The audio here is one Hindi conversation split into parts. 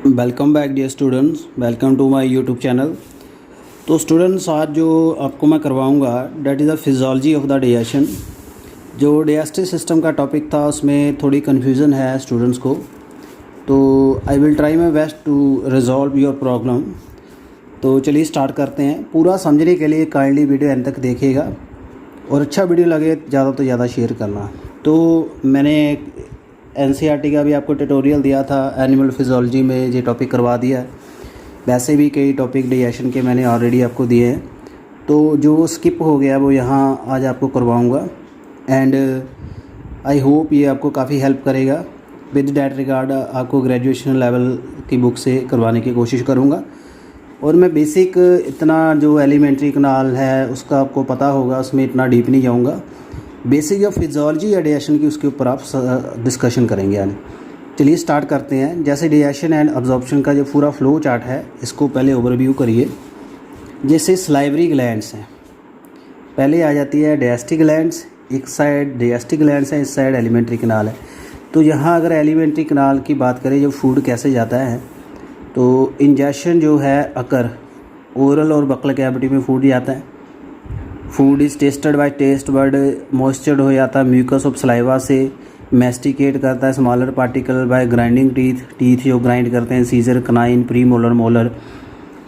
Welcome back dear students, welcome to my YouTube channel. तो स्टूडेंट्स, आज जो आपको मैं करवाऊंगा that is the physiology of the digestion. जो डाइजेस्टिव सिस्टम का टॉपिक था उसमें थोड़ी कन्फ्यूज़न है स्टूडेंट्स को, तो I will try my best to resolve your problem. तो चलिए स्टार्ट करते हैं। पूरा समझने के लिए काइंडली वीडियो एंड तक देखिएगा और अच्छा वीडियो लगे ज़्यादा तो ज़्यादा शेयर करना। तो मैंने एनसीईआरटी का भी आपको ट्यूटोरियल दिया था, एनिमल फिजियोलॉजी में ये टॉपिक करवा दिया है। वैसे भी कई टॉपिक डाइजेशन के मैंने ऑलरेडी आपको दिए हैं, तो जो स्किप हो गया वो यहाँ आज आपको करवाऊँगा एंड आई होप ये आपको काफ़ी हेल्प करेगा। विद डैट रिगार्ड आपको ग्रेजुएशन लेवल की बुक से करवाने की कोशिश करूँगा। और मैं बेसिक इतना जो एलिमेंट्री कनाल है उसका आपको पता होगा, उसमें इतना डीप नहीं जाऊँगा। बेसिक जो फिजियोलॉजी या डाइजेशन की उसके ऊपर आप डिस्कशन करेंगे। यानी चलिए स्टार्ट करते हैं। जैसे डाइजेशन एंड अब्जॉर्प्शन का जो पूरा फ्लो चार्ट है इसको पहले ओवरव्यू करिए। जैसे स्लाइवरी ग्लैंड्स हैं, पहले आ जाती है डाइजेस्टिव ग्लैंड्स, एक साइड डाइजेस्टिव ग्लैंड्स है, इस साइड एलिमेंट्री कनाल है। तो यहाँ अगर एलिमेंट्री कनाल की बात करें, जब फूड कैसे जाता है तो इंजेक्शन जो है अकर ओरल और बकल कैविटी में फूड जाता है। Food is tasted by taste bud, moistured हो जाता है म्यूकस ऑफ सलाइवा से, मैस्टिकेट करता है smaller particle by grinding teeth जो ग्राइंड करते हैं, scissor canine pre molar molar,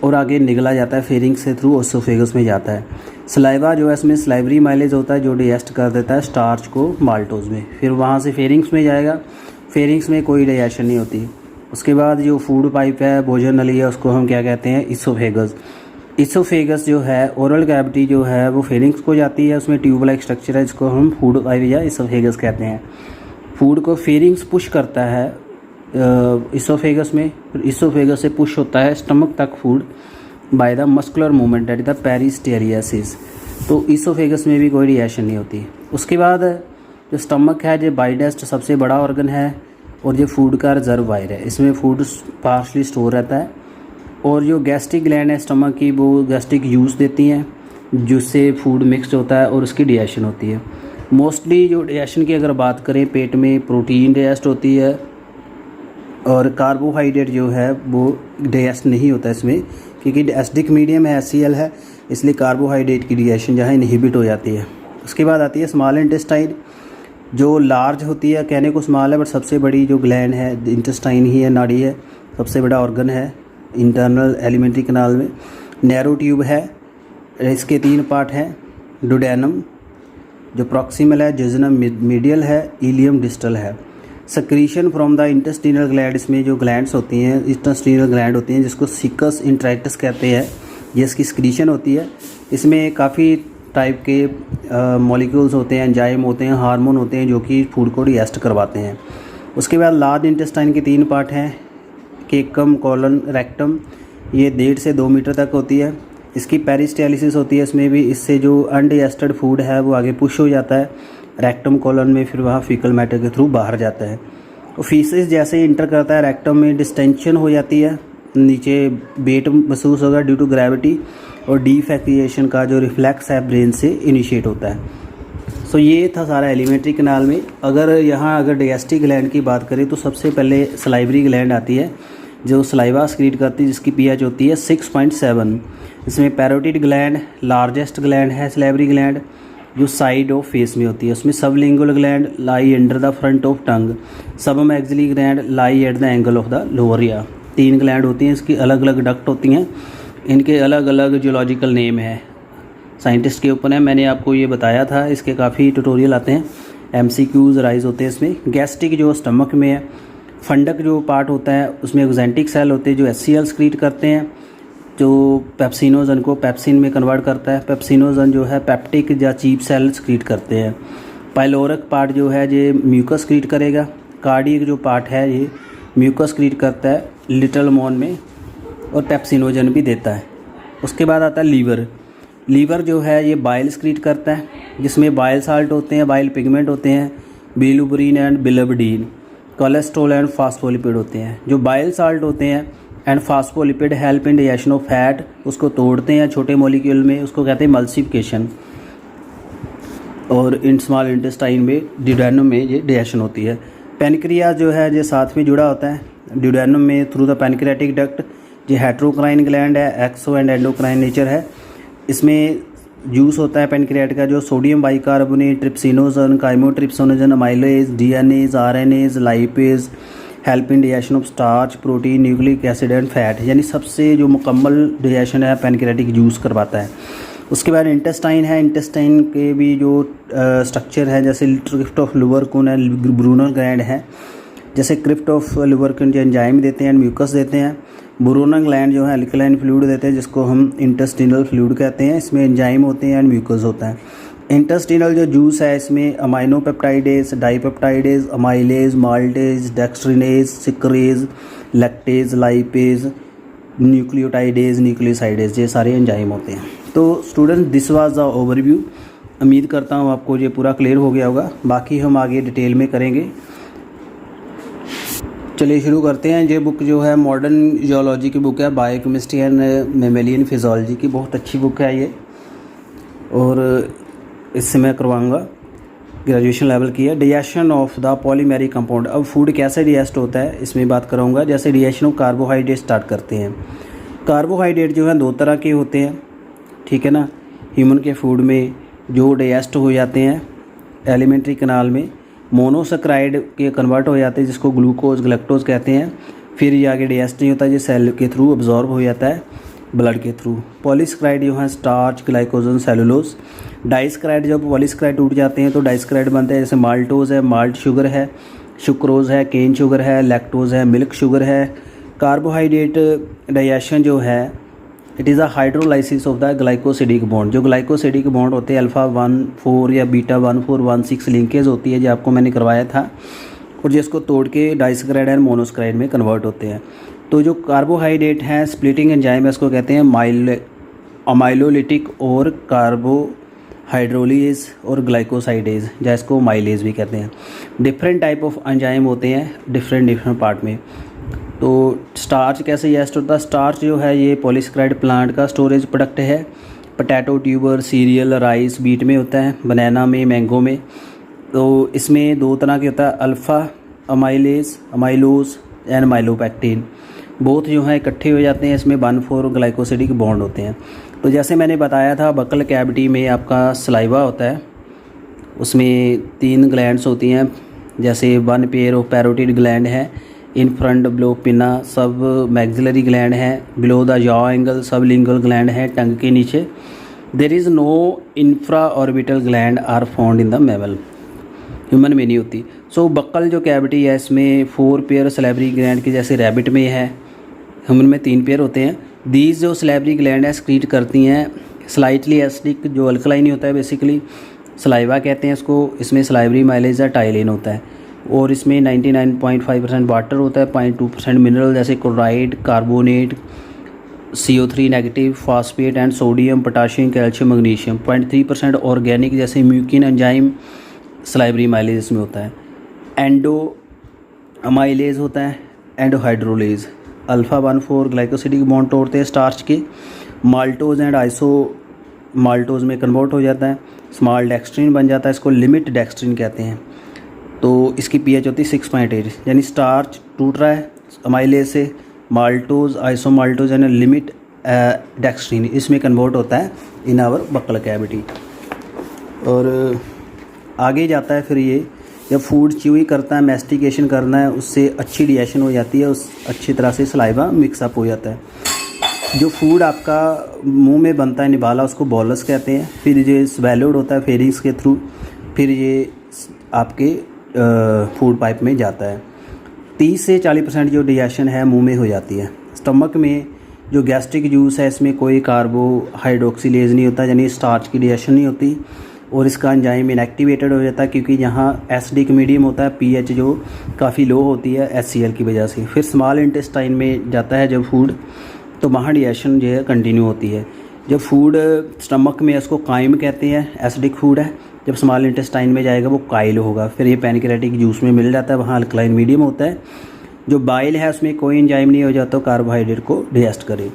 और आगे निगला जाता है फेरिंग्स से थ्रू ओसोफेगस में जाता है। सलाइवा जो है इसमें स्लाइवरी माइलेज होता है जो डाइजेस्ट कर देता है स्टार्च को माल्टोज में, फिर वहाँ से फेरिंग्स में जाएगा। फेरिंग्स में कोई डाइजेशन नहीं होती। उसके बाद जो फूड पाइप है, भोजन नली है, उसको हम क्या कहते हैं, इसोफेगस। इसोफेगस जो है ओरल कैविटी जो है वो फेरिंग्स को जाती है, उसमें ट्यूब लाइक स्ट्रक्चर है, इसको हम फूड पाइप या इसोफेगस कहते हैं। फूड को फेरिंग्स पुश करता है इसोफेगस में, फिर इसोफेगस से पुश होता है स्टमक तक food by the muscular movement at the peristalsis. तो इसोफेगस में भी कोई डाइजेशन नहीं होती। उसके बाद जो स्टमक है, जो बाइडेस्ट सबसे बड़ा ऑर्गन है और जो फूड का रिजर्वायर है, इसमें फूड पार्शली स्टोर रहता है। और जो गैस्ट्रिक ग्लैंड है स्टमक की, वो गैस्ट्रिक यूज देती हैं जिससे फूड मिक्स होता है और उसकी डाइजेशन होती है। मोस्टली जो डाइजेशन की अगर बात करें, पेट में प्रोटीन डाइजेस्ट होती है और कार्बोहाइड्रेट जो है वो डाइजेस्ट नहीं होता इसमें, क्योंकि एसिडिक मीडियम है, HCl है, इसलिए कार्बोहाइड्रेट की डाइजेशन जहाँ इनहिबिट हो जाती है। उसके बाद आती है स्मॉल इंटेस्टाइन, जो लार्ज होती है, कहने को स्मॉल है बट सबसे बड़ी जो ग्लैंड है इंटेस्टाइन ही है, नाड़ी है, सबसे बड़ा ऑर्गन है इंटरनल एलिमेंट्री कनाल में। नैरो ट्यूब है, इसके 3 पार्ट हैं, डुडेनम जो प्रॉक्सिमल है, जेजुनम मीडियल है, इलियम डिस्टल है। Secretion from the intestinal gland, इसमें जो ग्लैंड्स होती हैं इंटेस्टिनल ग्लैंड होती हैं जिसको सिकस इंट्रैक्टस कहते हैं, ये इसकी सक्रीशन होती है। इसमें काफ़ी टाइप के मॉलिक्यूल्स होते हैं, एंजाइम होते हैं, हार्मोन होते हैं जो कि फूड को डाइजेस्ट करवाते हैं। उसके बाद लार्ज इंटेस्टाइन के 3 पार्ट हैं, केकम कॉलन रेक्टम, ये 1.5 से 2 मीटर तक होती है। इसकी पेरिस्टालिसिस होती है, इसमें भी इससे जो अनडाइजेस्टेड फूड है वो आगे पुश हो जाता है रेक्टम कॉलन में, फिर वहाँ फीकल मैटर के थ्रू बाहर जाता है। तो फीसिस जैसे ही इंटर करता है रेक्टम में डिस्टेंशन हो जाती है, नीचे वेट महसूस होगा ड्यू टू ग्रेविटी, और डीफेकेशन का जो रिफ्लेक्स है ब्रेन से इनिशिएट होता है। सो ये था सारा एलिमेंट्री कनाल में। अगर डाइजेस्टिव ग्लैंड की बात करें तो सबसे पहले सलाइवरी ग्लैंड आती है जो सलाइवा स्क्रीट करती है, जिसकी pH होती है 6.7। इसमें पैरोटिड ग्लैंड लार्जेस्ट ग्लैंड है, सलाइवरी ग्लैंड जो साइड ऑफ फेस में होती है। उसमें sublingual gland lie under the front of tongue, submaxillary gland lie at the angle of the lower year. 3 gland होती हैं, इसकी अलग अलग डक्ट होती हैं, इनके अलग अलग जियोलॉजिकल नेम है, साइंटिस्ट के ऊपर है। मैंने आपको ये बताया था, इसके काफ़ी ट्यूटोरियल आते हैं, MCQs राइज होते हैं इसमें। गैस्ट्रिक जो स्टमक में है, फंडक जो पार्ट होता है उसमें एक्जेंटिक सेल होते हैं जो HCl स्क्रीट करते हैं, जो पेप्सिनोजन को पेप्सिन में कन्वर्ट करता है। पेप्सिनोजन जो है पेप्टिक या चीप सेल स्क्रीट करते हैं। पाइलोरक पार्ट जो है ये म्यूकस स्क्रीट करेगा। कार्डियक जो पार्ट है ये म्यूकस स्क्रीट करता है लिटल मोन में और पेप्सिनोजन भी देता है। उसके बाद आता है लीवर जो है ये बाइल स्क्रीट करता है, जिसमें बाइल साल्ट होते हैं, बाइल पिगमेंट होते हैं, बिलुब्रिन एंड बिलिबडीन, कोलेस्ट्रॉल एंड फास्फोलिपिड होते हैं। जो बाइल साल्ट होते हैं and phospholipid help in digestion of fat, उसको तोड़ते हैं छोटे मॉलिक्यूल में, उसको कहते हैं मल्सिफिकेशन। और इन स्मॉल इंटेस्टाइन में डिडेनम में ये डाइजेशन होती है। पेनक्रियाज जो है ये साथ में जुड़ा होता है, ड्यूडेनम में थ्रू द पैनक्रियाटिक डक्ट। ये हेट्रोक्राइन ग्लैंड है, एक्सो एंड एंडोक्राइन नेचर है। इसमें जूस होता है पैनक्रियाट का जो sodium bicarbonate, trypsinogen, chymotrypsinogen, amylase, DNase, RNase, lipase help in digestion of starch, protein, nucleic acid and fat, यानी सबसे जो मुकम्मल डाइजेशन है पैनक्रियाटिक जूस करवाता है। उसके बाद इंटेस्टाइन है। इंटेस्टाइन के भी जो स्ट्रक्चर है, जैसे क्रिप्ट ऑफ लुबरकुन है, ब्रूनर ग्लैंड है। जैसे क्रिप्ट ऑफ लुबरकुन जो एंजाइम देते हैं, म्यूकस देते हैं। ब्रूनर ग्लैंड जो है अल्कलाइन फ्लूइड देते हैं, जिसको हम इंटेस्टिनल फ्लूइड कहते हैं। इसमें एंजाइम होते हैं एंड म्यूकस होता है। इंटेस्टिनल जो जूस है इसमें aminopeptidase, dipeptidase, amylase, maltase, dextrinase, sucrase, lactase, lipase, nucleotidase, nucleosidase, ये सारे एंजाइम होते हैं। तो student this was the overview. उम्मीद करता हूँ आपको ये पूरा क्लियर हो गया होगा। बाकी हम आगे डिटेल में करेंगे। चलिए शुरू करते हैं। ये बुक जो है मॉडर्न जियोलॉजी की बुक है, बायोकेमिस्ट्री एंड मैमेलियन फिजियोलॉजी की। बहुत अच्छी बुक है ये, और इससे मैं करवाऊँगा, ग्रेजुएशन लेवल की है। Digestion of the polymeric compound. अब फूड कैसे डाइजेस्ट होता है इसमें बात करूँगा। जैसे डाइजेशन ऑफ कार्बोहाइड्रेट स्टार्ट करते हैं। कार्बोहाइड्रेट जो है दो तरह के होते हैं, ठीक है ना। ह्यूमन के फूड में जो डाइजेस्ट हो जाते हैं एलिमेंट्री कनाल में, मोनोसेक्राइड के कन्वर्ट हो जाते हैं, जिसको ग्लूकोज, गलेक्टोज कहते हैं। फिर ये आगे डाइजेस्ट नहीं होता, ये सेल के थ्रू अब्जॉर्ब हो जाता है, ब्लड के थ्रू। पॉलीसेक्राइड जो है स्टार्च, ग्लाइकोजन, सेलुलोज। डाइसेक्राइड, जब पॉलीसेक्राइड टूट जाते हैं तो डाइसेक्राइड बनते हैं, जैसे माल्टोज है, माल्ट शुगर है, सुक्रोज है, केन शुगर है, लैक्टोज है, मिल्क शुगर है। कार्बोहाइड्रेट डाइजेशन जो है it is a hydrolysis of the glycosidic bond. जो ग्लाइकोसिडिक बॉन्ड होते हैं अल्फ़ा 1,4 या बीटा 1,4,1,6 लिंकेज होती है, जो आपको मैंने करवाया था, और जिसको तोड़ के डाइसेक्राइड एंड मोनोसेक्राइड में कन्वर्ट होते हैं। तो जो कार्बोहाइड्रेट है स्प्लिटिंग एंजाइम है, इसको कहते हैं अमाइलोलिटिक और कार्बोहाइड्रोलिएज और ग्लाइकोसाइडेज, जिसको माइलेज भी कहते हैं। डिफरेंट टाइप ऑफ एंजाइम होते हैं डिफरेंट पार्ट में। तो स्टार्च कैसे डाइजेस्ट होता है। स्टार्च जो है ये पॉलीसेक्राइड प्लांट का स्टोरेज प्रोडक्ट है। Potato, tuber, cereal, rice, beet में होता है, बनाना में, मैंगो में। तो इसमें दो तरह के होता है, alpha amylase, amylose and amylopectin. Both जो हैं इकट्ठे हो जाते हैं, इसमें 1,4 ग्लाइकोसिडिक बॉन्ड होते हैं। तो जैसे मैंने बताया था बकल कैविटी में आपका सलाइवा होता है, उसमें 3 ग्लैंड्स होती हैं। जैसे 1 पेयर ऑफ पैरोटिड ग्लैंड है, in front below pinna, submaxillary gland है, below the jaw angle sublingual gland है टंग के नीचे। There is no infraorbital gland are found in the mammal, human में नहीं होती। सो बक्कल जो कैविटी है इसमें 4 पेयर सलेबरी ग्लैंड की, जैसे रैबिट में है, ह्यूमन में 3 पेयर होते हैं। दीज जो सलेबरी ग्लैंड है एक्सक्रीट करती हैं स्लाइटली एसिडिक, जो अल्कलाइन होता है बेसिकली, सलाइवा कहते हैं इसको। इसमें सलाइवरी माइलेज है, टाइलिन होता है, और इसमें 99.5% वाटर होता है, 0.2% मिनरल जैसे chloride, carbonate, CO3 negative, phosphate and sodium, potassium, calcium, magnesium. 0.3% organic जैसे म्यूकिन एंजाइम, सलाइवरी माइलेज इसमें होता है। एंडो अमाइलेज होता है, एंडोहाइड्रोलेज। अल्फ़ा 1,4 ग्लाइकोसिडिक बॉन्ड तोड़ते हैं स्टार्च के। माल्टोज एंड आइसो माल्टोज में कन्वर्ट हो जाता है, स्मॉल डेक्स्ट्रिन बन जाता है, इसको लिमिट डेक्स्ट्रिन कहते हैं। तो इसकी pH होती है 6.8, यानी स्टार्च टूट रहा है अमाइलेज से, माल्टोज, आइसोमाल्टोज एंड लिमिट डेक्स्ट्रिन इसमें कन्वर्ट होता है इन आवर बक्कल कैविटी। और आगे जाता है फिर ये जब फूड च्यूई करता है, मैस्टिकेशन करना है, उससे अच्छी डाइजेशन हो जाती है, उस अच्छी तरह से सलाइवा मिक्सअप हो जाता है। जो फूड आपका मुंह में बनता है निवाला, उसको बॉलस कहते हैं। फिर ये स्वेलोड होता है फेरिंग्स के थ्रू, फिर ये आपके फूड पाइप में जाता है। 30 से 40% जो डाइजेशन है मुंह में हो जाती है। स्टमक में जो गैस्ट्रिक जूस है इसमें कोई कार्बोहाइड्रोक्सिलेज नहीं होता, यानी स्टार्च की डाइजेशन नहीं होती, और इसका एंजाइम इनएक्टिवेटेड हो जाता है क्योंकि यहाँ एसिडिक मीडियम होता है, pH जो काफ़ी लो होती है HCl की वजह से। फिर स्मॉल इंटेस्टाइन में जाता है जब फूड, तो वहाँ डाइजेशन जो है कंटिन्यू होती है। जब फूड स्टमक में उसको काइम कहते हैं, एसिडिक फूड है। जब स्मॉल इंटेस्टाइन में जाएगा वो काइल होगा। फिर ये पैनक्रियाटिक जूस में मिल जाता है, वहाँ अल्कलाइन मीडियम होता है। जो बाइल है उसमें कोई एंजाइम नहीं हो जाता कार्बोहाइड्रेट को डाइजेस्ट करे।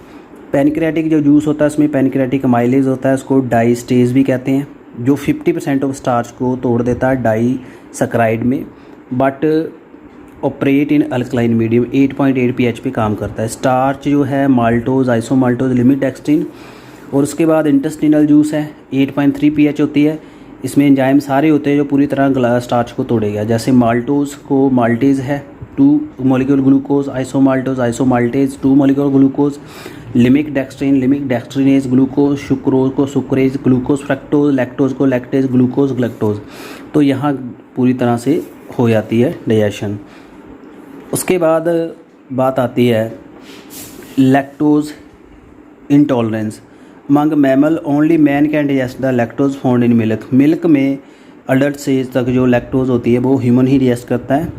पैनक्रियाटिक जो जूस होता है उसमें पैनक्रियाटिक अमाइलेज होता है, उसको डाइस्टेज भी कहते हैं, जो 50% ऑफ स्टार्च को तोड़ देता है डाइसेक्राइड में। But operate in alkaline medium 8.8 pH पे काम करता है। स्टार्च जो है माल्टोज, आइसोमाल्टोज, लिमिट डेक्सट्रिन, और उसके बाद इंटेस्टिनल जूस है 8.3 pH होती है। इसमें एंजाइम सारे होते हैं जो पूरी तरह स्टार्च को तोड़ेगा। जैसे माल्टोज को माल्टेज है 2 molecule glucose, isomaltose isomaltase 2 molecule glucose, limit dextrinase glucose, sucrose को सुक्रेज, ग्लूकोज फ्रक्टोज, लैक्टोज को लैक्टेज, ग्लूकोज ग्लैक्टोज। तो यहाँ पूरी तरह से हो जाती है डाइजेशन। उसके बाद बात आती है lactose intolerance. Among mammal only man can digest the lactose found in milk. Milk में अडल्ट स्टेज तक जो लैक्टोज होती है वो ह्यूमन ही डाइजेस्ट करता है।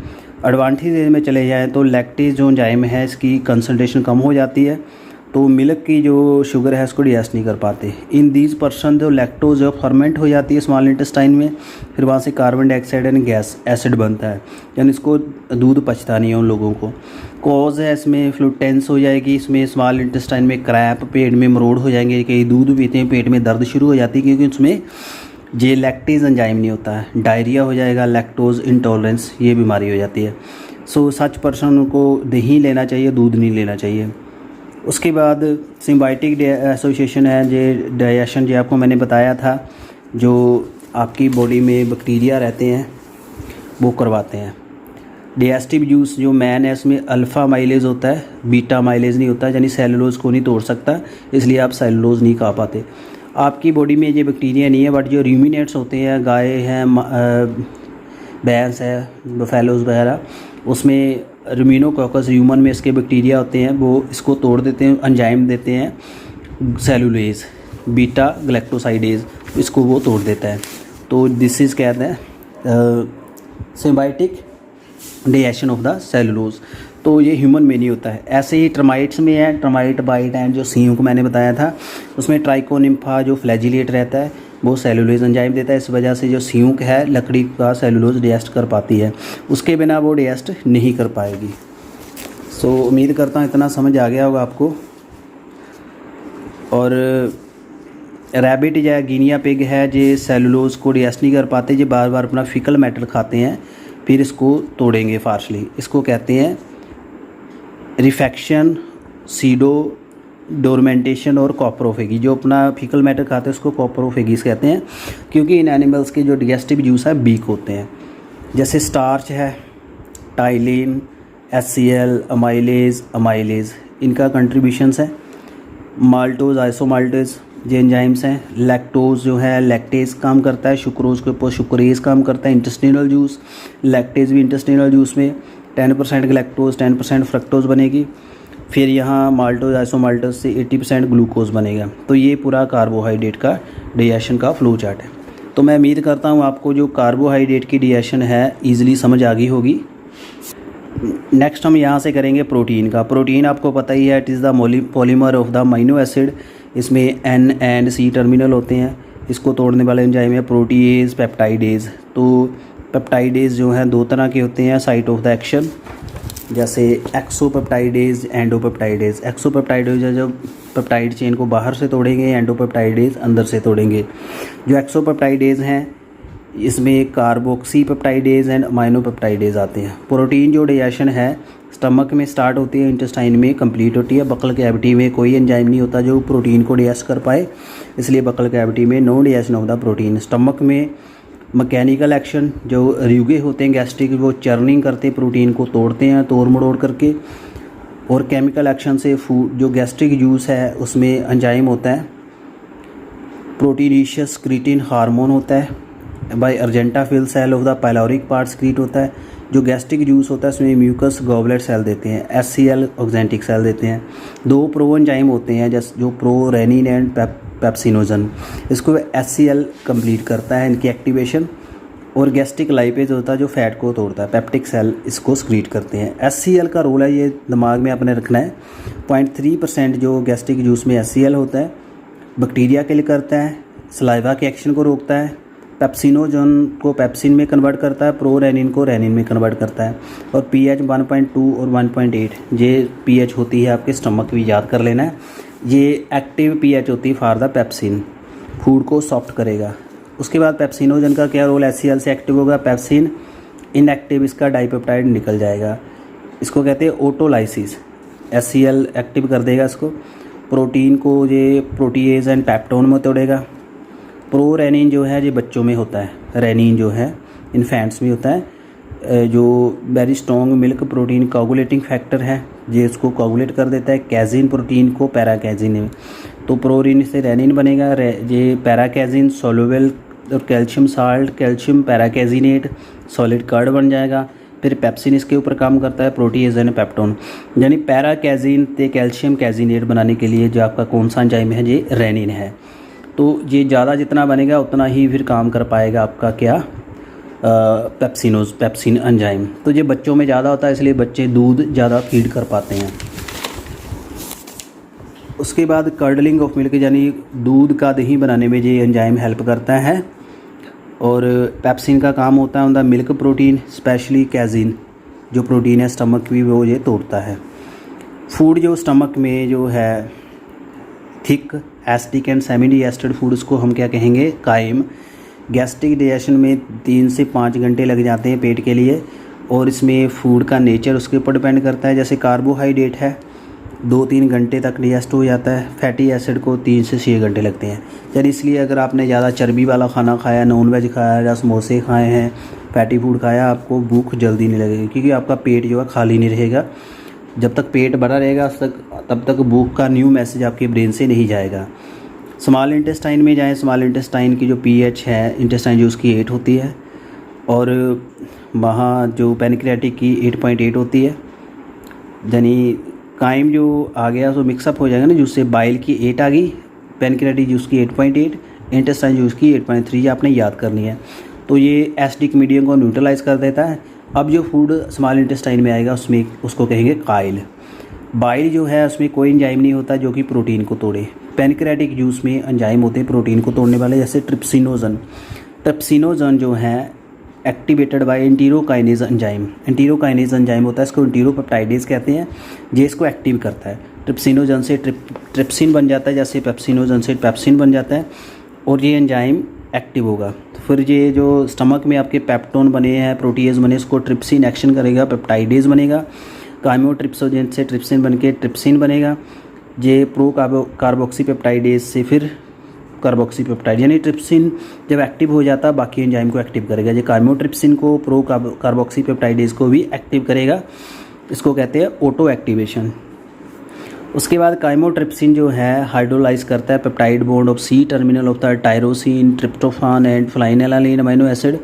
एडवांटेज में चले जाएँ तो लैक्टेज जो एंजाइम है इसकी कंसनट्रेशन कम हो जाती है, तो मिल्क की जो शुगर है इसको डाइजेस्ट नहीं कर पाते। इन दीज पर्सन जो लैक्टोज जो फर्मेंट हो जाती है स्मॉल इंटेस्टाइन में, फिर वहाँ से carbon dioxide and gas acid बनता है, यानी इसको दूध पचता नहीं है उन लोगों को। कॉज है इसमें फ्लूटेंस हो जाएगी, इसमें स्मॉल इंटेस्टाइन में क्रैप, पेट में मरोड़ हो जाएंगे, कई दूध पीते हैं पेट में दर्द शुरू हो जाती है क्योंकि उसमें ये लैक्टेज एंजाइम नहीं होता है। डायरिया हो जाएगा, लैक्टोज इंटॉलरेंस ये बीमारी हो जाती है। सो सच पर्सन को दही लेना चाहिए, दूध नहीं लेना चाहिए। उसके बाद सिम्बायोटिक एसोसिएशन है, जो डाइजेशन जो आपको मैंने बताया था, जो आपकी बॉडी में बैक्टीरिया रहते हैं वो करवाते हैं। डाइजेस्टिव जूस जो मैन है उसमें अल्फ़ा माइलेज होता है, बीटा माइलेज नहीं होता, यानी सेलुलोज को नहीं तोड़ सकता, इसलिए आप सेलुलोज नहीं खा पाते। आपकी बॉडी में ये बैक्टीरिया नहीं है, बट जो रूमिनेट्स होते हैं, गाय हैं, भैंस है, बफेलोज वगैरह, उसमें रूमिनोकोकस ह्यूमन में इसके बैक्टीरिया होते हैं, वो इसको तोड़ देते हैं, एंजाइम देते हैं सेलुलेज, बीटा ग्लैक्टोसाइडेज, इसको वो तोड़ देता है। तो दिस इज़ कहते हैं symbiotic digestion of the cellulose. तो ये ह्यूमन में नहीं होता है। ऐसे ही टर्माइट्स में है, टर्माइट बाइट एंड जो सीयूं को मैंने बताया था, उसमें ट्राइकोनिम्फा जो फ्लैजिलेट रहता है वो सेलुलोज एंजाइम देता है। इस वजह से जो सीयूं है लकड़ी का सेलुलोज डाइजेस्ट कर पाती है, उसके बिना वो डाइजेस्ट नहीं कर पाएगी। सो उम्मीद करता हूँ इतना समझ आ गया होगा आपको। और रैबिट या गिनिया पिग है जो सेलुलोज को डाइजेस्ट नहीं कर पाते, जो बार बार अपना फिकल मेटल खाते हैं, फिर इसको तोड़ेंगे फार्शली। इसको कहते हैं रिफेक्शन, सीडो डोरमेंटेशन और कॉपरोफेगी। जो अपना फीकल मैटर खाते हैं उसको कॉपरोफेगीज कहते हैं, क्योंकि इन एनिमल्स के जो डाइजेस्टिव जूस है वीक होते हैं। जैसे स्टार्च है, टाइलिन, HCl, अमाइलेज इनका कंट्रीब्यूशंस है। माल्टोज, आइसोमाल्टेज जो एंजाइम्स हैं। लैक्टोज जो है लैक्टेज काम करता है, सुक्रोज के ऊपर सुक्रेज काम करता है। इंटेस्टिनल जूस, लैक्टेज भी इंटेस्टिनल जूस में 10% ग्लैक्टोज 10% फ्रक्टोज बनेगी। फिर यहाँ माल्टोज आइसोमाल्टोज से 80% ग्लूकोज बनेगा। तो ये पूरा कार्बोहाइड्रेट का डाइजेशन का फ्लो चार्ट है। तो मैं उम्मीद करता हूँ आपको जो कार्बोहाइड्रेट की डाइजेशन है ईज़िली समझ आ गई होगी। नेक्स्ट हम यहाँ से करेंगे प्रोटीन का। प्रोटीन आपको पता ही है, it is the polymer of the amino acid. इसमें N एंड C टर्मिनल होते हैं। इसको तोड़ने वाले एंजाइम है प्रोटीएज, पेप्टाइडेज। तो पेप्टाइडेज जो हैं दो तरह के होते हैं साइट ऑफ द एक्शन, जैसे एक्सोपेप्टाइडेज, एंडोपेप्टाइडेज। एक्सोपेप्टाइडेज है जो पेप्टाइड चेन को बाहर से तोड़ेंगे, एंडोपेप्टाइडेज अंदर से तोड़ेंगे। जो एक्सोपेप्टाइडेज हैं इसमें कार्बोक्सी पेप्टाइडेज एंड अमाइनोपेप्टाइडेज आते हैं। प्रोटीन जो डाइजेशन है स्टमक में स्टार्ट होती है, इंटेस्टाइन में कंप्लीट होती है। बकल कैविटी में कोई एंजाइम नहीं होता जो प्रोटीन को डाइजेस्ट कर पाए, इसलिए बकल कैविटी में no digestion of the protein. Stomach में मैकेनिकल एक्शन, जो रियुगे होते हैं गैस्ट्रिक, वो चर्निंग करते हैं, प्रोटीन को तोड़ते हैं तोड़ मड़ोड़ करके। और केमिकल एक्शन से फूड जो गैस्ट्रिक जूस है उसमें एंजाइम होता है प्रोटीनिशियस क्रिटिन हार्मोन होता है, by argentaffin cell of the pyloric part secrete होता है। जो गैस्ट्रिक जूस होता है उसमें म्यूकस गॉबलेट सेल देते हैं, HCl ऑक्जेंटिक सेल देते हैं। दो प्रो एंजाइम होते हैं जैसे जो प्रो रेनिन एंड पेप्सिनोजन, इसको HCl कंप्लीट करता है इनकी एक्टिवेशन। और गैस्ट्रिक लाइपेज होता है जो फैट को तोड़ता है, पेप्टिक सेल इसको स्क्रीट करते हैं। HCl का रोल है, ये दिमाग में आपने रखना है। 0.3% जो गैस्ट्रिक जूस में HCl होता है बैक्टीरिया के लिए करता है, सलाइवा के एक्शन को रोकता है, पेप्सिनोजन को पेप्सिन में कन्वर्ट करता है, प्रो रेनिन को रेनिन में कन्वर्ट करता है। और pH 1.2 और 1.8 ये pH होती है आपके स्टमक भी याद कर लेना है। ये एक्टिव pH होती है फॉर द पेप्सिन, फूड को सॉफ्ट करेगा। उसके बाद पेप्सिनोजन का क्या रोल, HCl से एक्टिव होगा, पेप्सिन इनएक्टिव इसका डाइपेप्टाइड निकल जाएगा। इसको कहते हैं ऑटोलाइसिस। HCl एक्टिव कर देगा इसको। प्रोटीन को ये प्रोटीएज एंड पेप्टोन में तोड़ेगा। प्रोरेनिन जो है ये बच्चों में होता है, रेनिन जो है इन्फेंट्स में होता है, जो very strong milk protein coagulating factor है, ये इसको कोगुलेट कर देता है कैजिन प्रोटीन को पैराकैजिन में। तो प्रोरीन से रेनिन बनेगा, ये पैराकैजिन सोलुबल और calcium salt, calcium paracaseinate solid curd बन जाएगा। फिर पेप्सिन इसके ऊपर काम करता है, प्रोटीएज एंड पेप्टोन। यानी पैराकैजिन ते कैल्शियम कैजिनेट बनाने के लिए जो आपका कौन सा एंजाइम है, ये रेनिन है। तो ये ज़्यादा जितना बनेगा उतना ही फिर काम कर पाएगा आपका क्या, पेप्सिन एंजाइम। तो ये बच्चों में ज़्यादा होता है, इसलिए बच्चे दूध ज़्यादा फीड कर पाते हैं। उसके बाद कर्डलिंग ऑफ मिल्क, यानी दूध का दही बनाने में ये एंजाइम हेल्प करता है। और पेप्सिन का काम होता है on the milk protein, specially casein जो प्रोटीन है स्टमक भी वो ये तोड़ता है। फूड जो स्टमक में जो है thick acidic and semi digested food, उसको हम क्या कहेंगे, कायम। गैस्ट्रिक डाइजेशन में 3 से 5 घंटे लग जाते हैं पेट के लिए, और इसमें फूड का नेचर उसके ऊपर डिपेंड करता है। जैसे कार्बोहाइड्रेट है 2-3 घंटे तक डाइजेस्ट हो जाता है, फैटी एसिड को 3 से 6 घंटे लगते हैं। यानी इसलिए अगर आपने ज़्यादा चर्बी वाला खाना खाया, नॉन वेज खाया या समोसे खाए हैं, फैटी फूड खाया, आपको भूख जल्दी नहीं लगेगी, क्योंकि आपका पेट जो है खाली नहीं रहेगा। जब तक पेट भरा रहेगा तब तक भूख का न्यू मैसेज आपके ब्रेन से नहीं जाएगा। स्मॉल इंटेस्टाइन में जाएं, स्मॉल इंटेस्टाइन की जो pH है इंटेस्टाइन जूस की 8 होती है, और वहाँ जो पैनक्रियाटिक की 8.8 होती है। यानी काइम जो आ गया तो मिक्सअप हो जाएगा ना, जिससे बाइल की 8 आ गई, पैनक्रियाटिक जूस की 8.8, इंटेस्टाइन जूस की 8.3, ये आपने याद करनी है। तो ये एसिडिक मीडियम को न्यूट्रलाइज कर देता है। अब जो फूड स्मॉल इंटेस्टाइन में आएगा उसमें उसको कहेंगे काइल। बाइल जो है उसमें कोई एंजाइम नहीं होता जो कि प्रोटीन को तोड़े। पैनक्रियाटिक जूस में एंजाइम होते हैं प्रोटीन को तोड़ने वाले, जैसे ट्रिप्सिनोजन। ट्रिप्सिनोजन जो है activated by enterokinase enzyme. Enterokinase enzyme होता है, इसको एंटीरोपेप्टाइडेज कहते हैं, ये इसको एक्टिव करता है। ट्रिप्सिनोजन से ट्रिप्सिन बन जाता है, जैसे पेप्सिनोजन से पेप्सिन बन जाता है, और ये एंजाइम एक्टिव होगा। तो फिर ये जो स्टमक में आपके पेप्टोन बने हैं, प्रोटीएज बने, इसको ट्रिप्सिन एक्शन करेगा, पेप्टाइडेज बनेगा। काइमोट्रिप्सोजन से ट्रिप्सिन बन के ट्रिप्सिन बनेगा। ये प्रो कार्बोक्सी पेप्टाइडेज से फिर कार्बोक्सी पेप्टाइड, यानी ट्रिप्सिन जब एक्टिव हो जाता है बाकी एंजाइम को एक्टिव करेगा। ये काइमोट्रिप्सिन को प्रो कार्बोक्सी पेप्टाइडेज को भी एक्टिव करेगा, इसको कहते हैं ऑटो एक्टिवेशन। उसके बाद काइमोट्रिप्सिन जो है हाइड्रोलाइज करता है peptide bond of C terminal of the tyrosine, tryptophan and phenylalanine amino acid.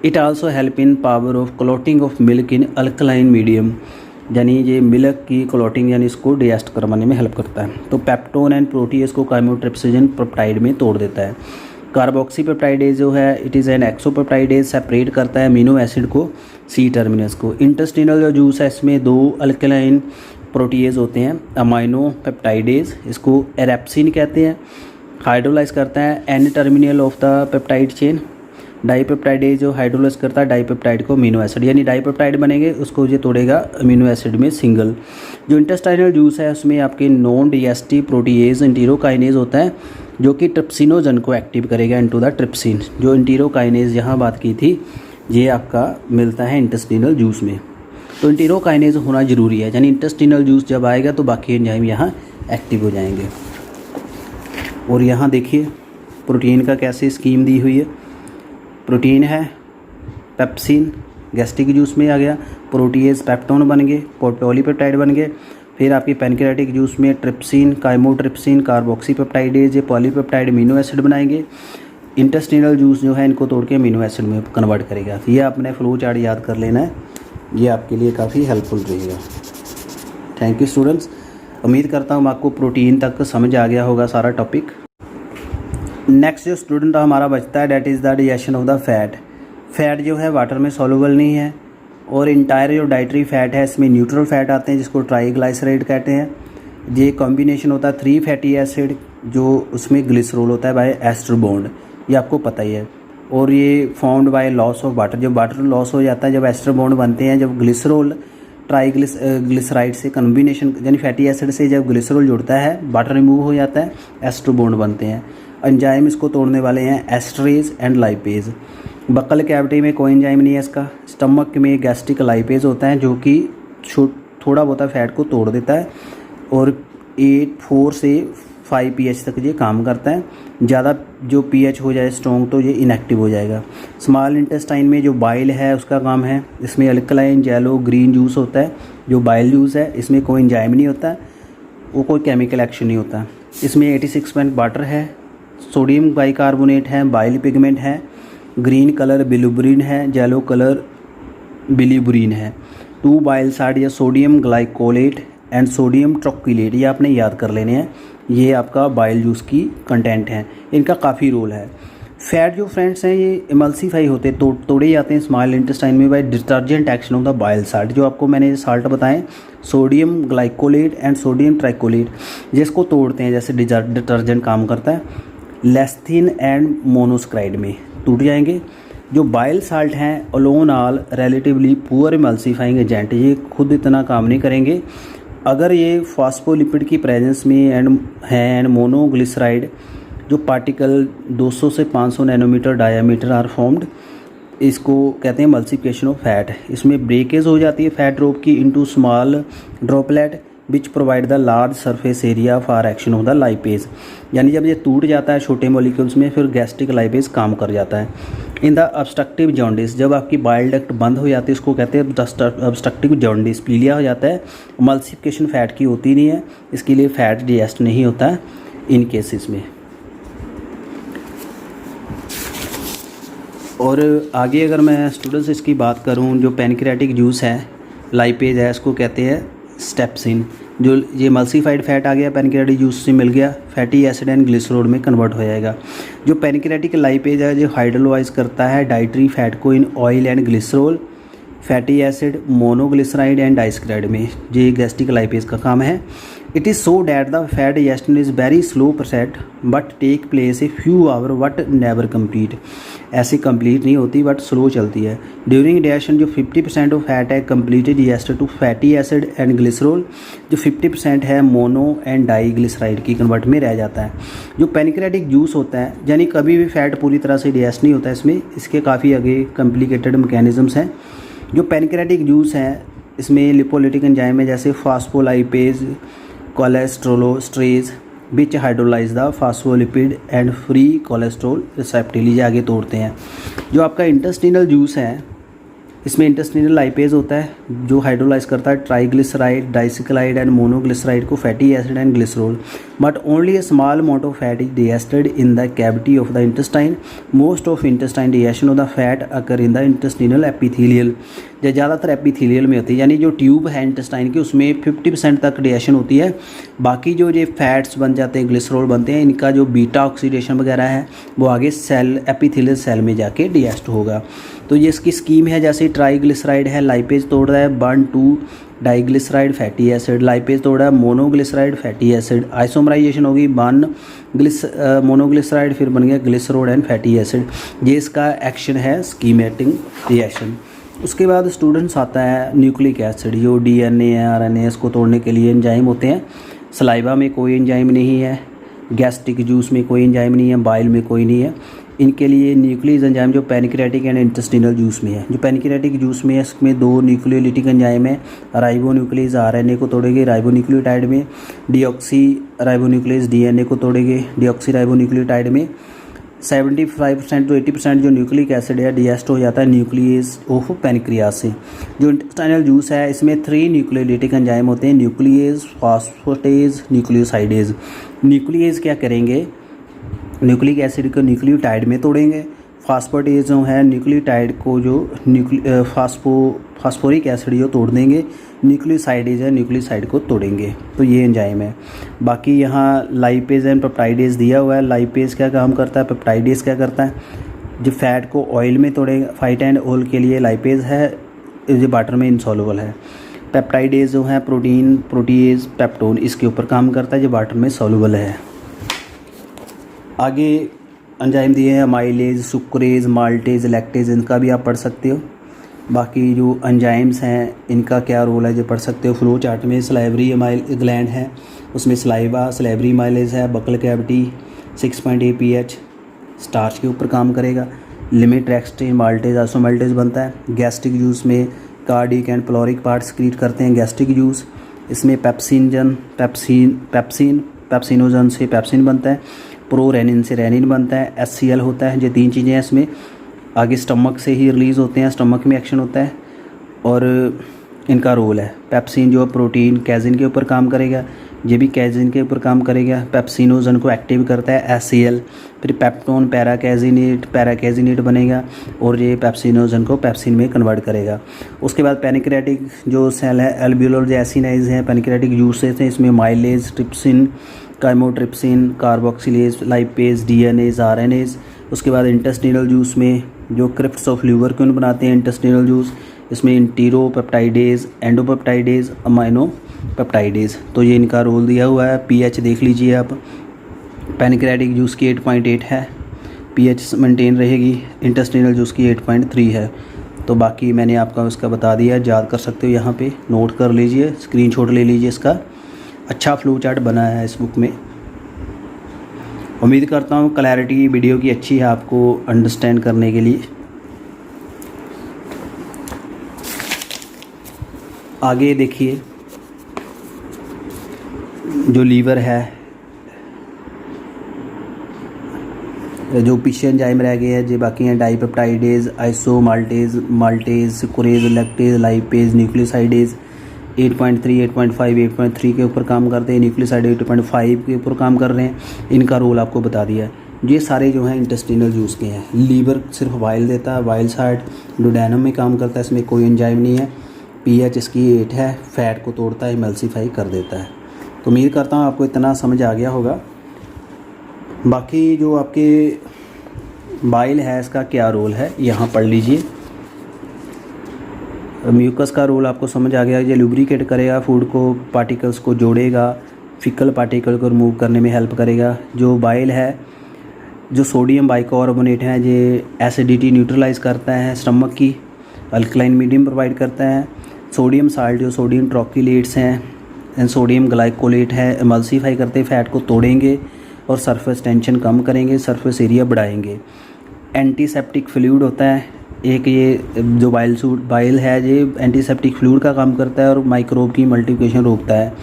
It also help in power of clotting of milk in alkaline medium, यानी ये मिल्क की क्लॉटिंग यानी इसको डाइजेस्ट करवाने में हेल्प करता है। तो पेप्टोन एंड प्रोटीएज को काइमोट्रिप्सिन पेप्टाइड में तोड़ देता है। कार्बोक्सी पेप्टाइडेज जो है इट इज़ एन एक्सोपेप्टाइडेज, सेपरेट करता है अमीनो एसिड को C टर्मिनस को। इंटेस्टिनल जो जूस है इसमें 2 अल्कलाइन प्रोटीएज होते हैं, अमाइनो पेप्टाइडेज, इसको एरेप्सिन कहते हैं। हाइड्रोलाइज करता है N terminal of the peptide chain. Dipeptidase जो हाइड्रोलाइज करता है डाइपेप्टाइड को अमीनो एसिड, यानी डाइपेप्टाइड बनेंगे उसको ये तोड़ेगा अमीनो एसिड में सिंगल। जो इंटेस्टाइनल जूस है उसमें आपके नॉन डाइजेस्टिव प्रोटीएज एंटीरोकाइनेज होता है, जो कि ट्रिप्सिनोजन को एक्टिव करेगा इनटू द ट्रिप्सिन। जो एंटीरोकाइनेज यहाँ बात की थी ये आपका मिलता है इंटेस्टिनल जूस में। तो एंटीरोकाइनेज होना ज़रूरी है, यानी इंटेस्टिनल जूस जब आएगा तो बाकी एंजाइम यहाँ एक्टिव हो जाएंगे। और यहाँ देखिए प्रोटीन का कैसे स्कीम दी हुई है। प्रोटीन है पेप्सिन, गैस्ट्रिक जूस में आ गया, प्रोटीएज पेप्टोन बन गए, पॉलीपेप्टाइड बन गए। फिर आपकी पैनक्रियाटिक जूस में ट्रिप्सिन, काइमोट्रिप्सिन, कार्बोक्सी पेप्टाइडेज, ये पॉलीपेप्टाइड अमीनो एसिड बनाएंगे। इंटेस्टिनल जूस जो है इनको तोड़ के अमीनो एसिड में कन्वर्ट करेगा। ये आपने फ्लो चार्ट याद कर लेना है, ये आपके लिए काफ़ी हेल्पफुल रहेगा। थैंक यू स्टूडेंट्स, उम्मीद करता हूँ आपको प्रोटीन तक समझ आ गया होगा सारा टॉपिक। नेक्स्ट जो स्टूडेंट हमारा बचता है that is the digestion of the fat. Fat जो है वाटर में सॉल्युबल नहीं है, और इंटायर जो डाइटरी फैट है इसमें न्यूट्रल फैट आते हैं जिसको ट्राइग्लाइसराइड कहते हैं। ये कॉम्बिनेशन होता है 3 फैटी एसिड, जो उसमें ग्लिसरॉल होता है बाय एस्टर बॉन्ड, ये आपको पता ही है। और ये formed by loss of water, जब वाटर लॉस हो जाता है, जब एस्टर बॉन्ड बनते हैं, जब ग्लिसरॉल ट्राइग्लिसराइड से कॉम्बिनेशन यानी फैटी एसिड से जब ग्लिसरॉल जुड़ता है वाटर रिमूव हो जाता है, एस्टर बॉन्ड बनते हैं। एंजाइम इसको तोड़ने वाले हैं esterase and lipase. Buckle cavity में कोई एंजाइम नहीं है इसका। स्टमक में गैस्ट्रिक लाइपेज होता है जो कि थोड़ा बहुत फैट को तोड़ देता है और 4 से 5 pH तक ये काम करता है। ज़्यादा जो pH हो जाए स्ट्रॉन्ग तो ये इनएक्टिव हो जाएगा। स्मॉल इंटेस्टाइन में जो बाइल है उसका काम है, इसमें अल्कलाइन येलो ग्रीन जूस होता है जो बाइल जूस है, इसमें कोई एंजाइम नहीं होता, वो कोई केमिकल एक्शन नहीं होता। इसमें 86% वाटर है, सोडियम बाइकार्बोनेट है, बाइल पिगमेंट है, ग्रीन कलर बिलिरुबिन है, येलो कलर बिलिरुबिन है, 2 बाइल साल्ट या सोडियम ग्लाइकोलेट एंड सोडियम ट्रोक्यूलेट, ये आपने याद कर लेने हैं। ये आपका बाइल जूस की कंटेंट है, इनका काफ़ी रोल है। फैट जो फ्रेंड्स हैं ये इमल्सीफाई होते तोड़े जाते हैं स्मॉल इंटेस्टाइन में by detergent action of the bile salt. जो आपको मैंने साल्ट बताएं sodium glycolate and sodium taurocholate, जिसको तोड़ते हैं जैसे डिटर्जेंट काम करता है, लेस्थिन एंड मोनोस्क्राइड में टूट जाएंगे। जो बाइल साल्ट हैं alone all relatively poor emulsifying agent, ये खुद इतना काम नहीं करेंगे। अगर ये फॉस्फोलिपिड की प्रेजेंस में एंड मोनोग्लिसराइड जो पार्टिकल 200 से 500 नैनोमीटर डायामीटर आर फॉर्म्ड, इसको कहते हैं मल्टीप्लिकेशन ऑफ फैट। इसमें ब्रेकेज हो जाती है फैट ड्रॉप की into small droplet which provide the large surface area for action of the lipase. यानी जब ये टूट जाता है छोटे मॉलिक्यूल्स में फिर गैस्ट्रिक लाइपेज काम कर जाता है। इन द ऑब्स्ट्रक्टिव जॉन्डिस, जब आपकी बाइल डक्ट बंद हो जाती है इसको कहते हैं ऑब्स्ट्रक्टिव जॉन्डिस, पीलिया हो जाता है, मल्टीप्लिकेशन फैट की होती नहीं है, इसके लिए फैट डाइजेस्ट नहीं होता है इन केसेस में। और आगे अगर मैं स्टूडेंट्स इसकी बात करूं, जो पैनक्रियाटिक जूस है लाइपेज है, इसको कहते हैं स्टेप्सिन। जो ये मल्सीफाइड फैट आ गया पैनक्रियाटिक जूस से मिल गया, फैटी एसिड एंड ग्लिसरॉल में कन्वर्ट हो जाएगा। जो पैनक्रियाटिक लाइपेज है जो हाइड्रोलाइज करता है डाइटरी फैट को in oil and glycerol, fatty acid, monoglyceride and disaccharide में, ये गैस्ट्रिक लाइपेज का काम है। It is so that the fat digestion is very slow process but take place a few hour but never complete. ऐसे कंप्लीट नहीं होती बट स्लो चलती है। ड्यूरिंग डाइजेशन जो 50% ऑफ फैट है completed digested to fatty acid and glycerol, जो 50% है मोनो एंड डाईग्लिसराइड की कन्वर्ट में रह जाता है। जो पैनक्रियाटिक जूस होता है यानी कभी भी फैट पूरी तरह से डाइजेस्ट नहीं होता इसमें, इसके काफ़ी आगे कॉम्प्लिकेटेड मैकेनिज्म्स हैं। जो पैनक्रियाटिक जूस है इसमें लिपोलिटिक एंजाइम है जैसे phospholipase, cholesterol esterase which hydrolyse the phospholipid and free cholesterol respectively आगे तोड़ते हैं। जो आपका इंटेस्टिनल जूस है इसमें इंटेस्टिनल लाइपेज होता है जो हाइड्रोलाइज करता है ट्राइग्लिसराइड, डाइसिक्लाइड एंड मोनोग्लिसराइड को fatty acid and glycerol, but only A small amount of fat is digested in the cavity of the intestine. Most of intestine digestion of the fat occur in the intestinal epithelial, जो ज़्यादातर एपिथेलियल में होती है, यानी जो ट्यूब है इंटेस्टाइन की उसमें 50% तक डाइजेशन होती है। बाकी जो ये फैट्स बन जाते हैं, ग्लिसरॉल बनते हैं, इनका जो बीटा ऑक्सीडेशन वगैरह है वो आगे सेल एपिथेलियल सेल में जाके डाइजेस्ट होगा। तो ये इसकी स्कीम है, जैसे ट्राइग्लिसराइड है लाइपेज तोड़ रहा है, burn to diglyceride fatty acid, lipase तोड़ा है मोनोग्लिसराइड फैटी एसिड, आइसोमराइजेशन होगी बन मोनोग्लिसराइड फिर बन गया ग्लिसरॉल एंड फैटी एसिड। ये इसका एक्शन है स्कीमेटिक रिएक्शन। उसके बाद स्टूडेंट्स आता है न्यूक्लिक एसिड, जो डीएनए आरएनए इसको तोड़ने के लिए एंजाइम होते हैं। सलाइवा में कोई एंजाइम नहीं है, गैस्ट्रिक जूस में कोई एंजाइम नहीं है, बाइल में कोई नहीं है। इनके लिए न्यूक्लियस एंजाइम जो पैनक्रियाटिक एंड इंटेस्टिनल जूस में है। जो पैनक्रियाटिक जूस में है इसमें 2 न्यूक्लियोलिटिक एंजाइम है, राइबोन्यूक्लियस आरएनए को तोड़ेंगे राइबोन्यूक्लियोटाइड में, डीऑक्सी राइबोन्यूक्लियस डीएनए को तोड़ेंगे डीऑक्सी राइबोन्यूक्लियोटाइड में। 75% टू 80% जो न्यूक्लिक एसिड है डाइजेस्ट हो जाता है न्यूक्लियस ऑफ पैनक्रियास से। जो इंटेस्टाइनल जूस है इसमें 3 न्यूक्लियोलिटिक एंजाइम होते हैं, न्यूक्लियस, फास्फोटेज, न्यूक्लियोसाइडेज। न्यूक्लियस क्या करेंगे, न्यूक्लिक एसिड को न्यूक्लियोटाइड में तोड़ेंगे, फास्फोटेज जो है न्यूक्लियोटाइड को जो फास्फोरिक एसिड जो तोड़ देंगे, न्यूक्लियोसाइडेज है न्यूक्लियोसाइड को तोड़ेंगे। तो ये एंजाइम है। बाकी यहाँ लाइपेज एंड पेप्टाइडेज दिया हुआ है। लाइपेज क्या काम करता है, पेप्टाइडेज क्या करता है, जो फैट को ऑयल में तोड़ेगा। फाइट एंड ऑयल के लिए लाइपेज है, जो वाटर में इंसॉल्युबल है। पेप्टाइडेज जो है प्रोटीन, प्रोटीएज, पेप्टोन, इसके ऊपर काम करता है, जो वाटर में सॉल्युबल है। आगे एंजाइम दिए हैं अमाइलेज, सुक्रेज, माल्टेज, लैक्टेज, इनका भी आप पढ़ सकते हो। बाकी जो एंजाइम्स हैं इनका क्या रोल है जो पढ़ सकते हो फ्लो चार्ट में। सलाइवरी ग्लैंड है उसमें सलाइवा, सलेवरी माइलेज है, बकल कैविटी, 6.8 pH स्टार्च के ऊपर काम करेगा। लिमिट्रैक्सटिन माल्टेज आइसोमाल्टेज बनता है। गैस्ट्रिक जूस में कार्डिक एंड प्लोरिक पार्ट सीक्रेट करते हैं गैस्ट्रिक जूस। इसमें पेप्सिनोजन से पेप्सिन बनता है, प्रोरेनिन से रेनिन बनता है, HCl होता है। ये 3 चीज़ें हैं इसमें। आगे स्टमक से ही रिलीज़ होते हैं, स्टमक में एक्शन होता है और इनका रोल है। पेप्सिन जो प्रोटीन कैजिन के ऊपर काम करेगा, ये भी कैजिन के ऊपर काम करेगा। पेप्सिनोजन को एक्टिव करता है HCl, फिर पेप्टोन पैराकैजिनेट बनेगा और ये पेप्सिनोजन को पेप्सिन में कन्वर्ट करेगा। उसके बाद पैनक्रियाटिक जो सेल है एल्ब्यूलर जैसिनाइज हैं, पैनक्रियाटिक जूसेस हैं। इसमें mileage, trypsin, chymotrypsin, carboxylase, lipase, DNAs, RNase. उसके बाद इंटेस्टिनल जूस में जो क्रिप्ट्स ऑफ लीवर क्यों बनाते हैं इंटेस्टिनल जूस, इसमें इंटीरोपेप्टाइडेज, एंडोपेप्टाइडेज, अमाइनोपेप्टाइडेज। तो ये इनका रोल दिया हुआ है। पीएच देख लीजिए आप, पैनक्रियाटिक जूस की 8.8 है, पीएच मेंटेन रहेगी। इंटेस्टिनल जूस की 8.3 है। तो बाकी मैंने आपका उसका बता दिया, याद कर सकते हो, यहाँ पे नोट कर लीजिए, स्क्रीनशॉट ले लीजिए। इसका अच्छा फ्लो चार्ट बना है इस बुक में। उम्मीद करता हूँ क्लैरिटी वीडियो की अच्छी है आपको अंडरस्टैंड करने के लिए। आगे देखिए, जो लीवर है, जो पीछे एंजाइम रह गए हैं जो बाकी हैं dipeptidase, isomaltase, maltase, sucrase, lactase, lipase, nucleosidase 8.3, 8.5, 8.3 के ऊपर काम करते हैं। न्यूक्लियोसाइड 8.5 के ऊपर काम कर रहे हैं। इनका रोल आपको बता दिया है। ये सारे जो हैं इंटेस्टिनल जूस के हैं। लीवर सिर्फ वाइल देता है, वाइल साइड डुडेनम में काम करता है, इसमें कोई एंजाइम नहीं है। पीएच इसकी 8 है, फैट को तोड़ता है, इमल्सीफाई कर देता है। तो उम्मीद करता हूँ आपको इतना समझ आ गया होगा। बाकी जो आपके बाइल है इसका क्या रोल है यहाँ पढ़ लीजिए। म्यूकस का रोल आपको समझ आ गया। ये लुब्रिकेट करेगा फूड को, पार्टिकल्स को जोड़ेगा, फिकल पार्टिकल को रिमूव करने में हेल्प करेगा। जो बाइल है, जो सोडियम बाइकार्बोनेट है, ये एसिडिटी न्यूट्रलाइज करता है स्टमक की, अल्कलाइन मीडियम प्रोवाइड करता है। सोडियम साल्ट जो सोडियम ट्रॉक्यूलेट्स हैं एंड सोडियम ग्लाइकोलेट है, एमल्सीफाई करते फैट को तोड़ेंगे और सरफेस टेंशन कम करेंगे, सरफेस एरिया बढ़ाएंगे। एंटीसेप्टिक फ्लूइड होता है एक, ये जो बाइल है ये एंटीसेप्टिक फ्लूइड का काम करता है और माइक्रोब की मल्टीप्लिकेशन रोकता है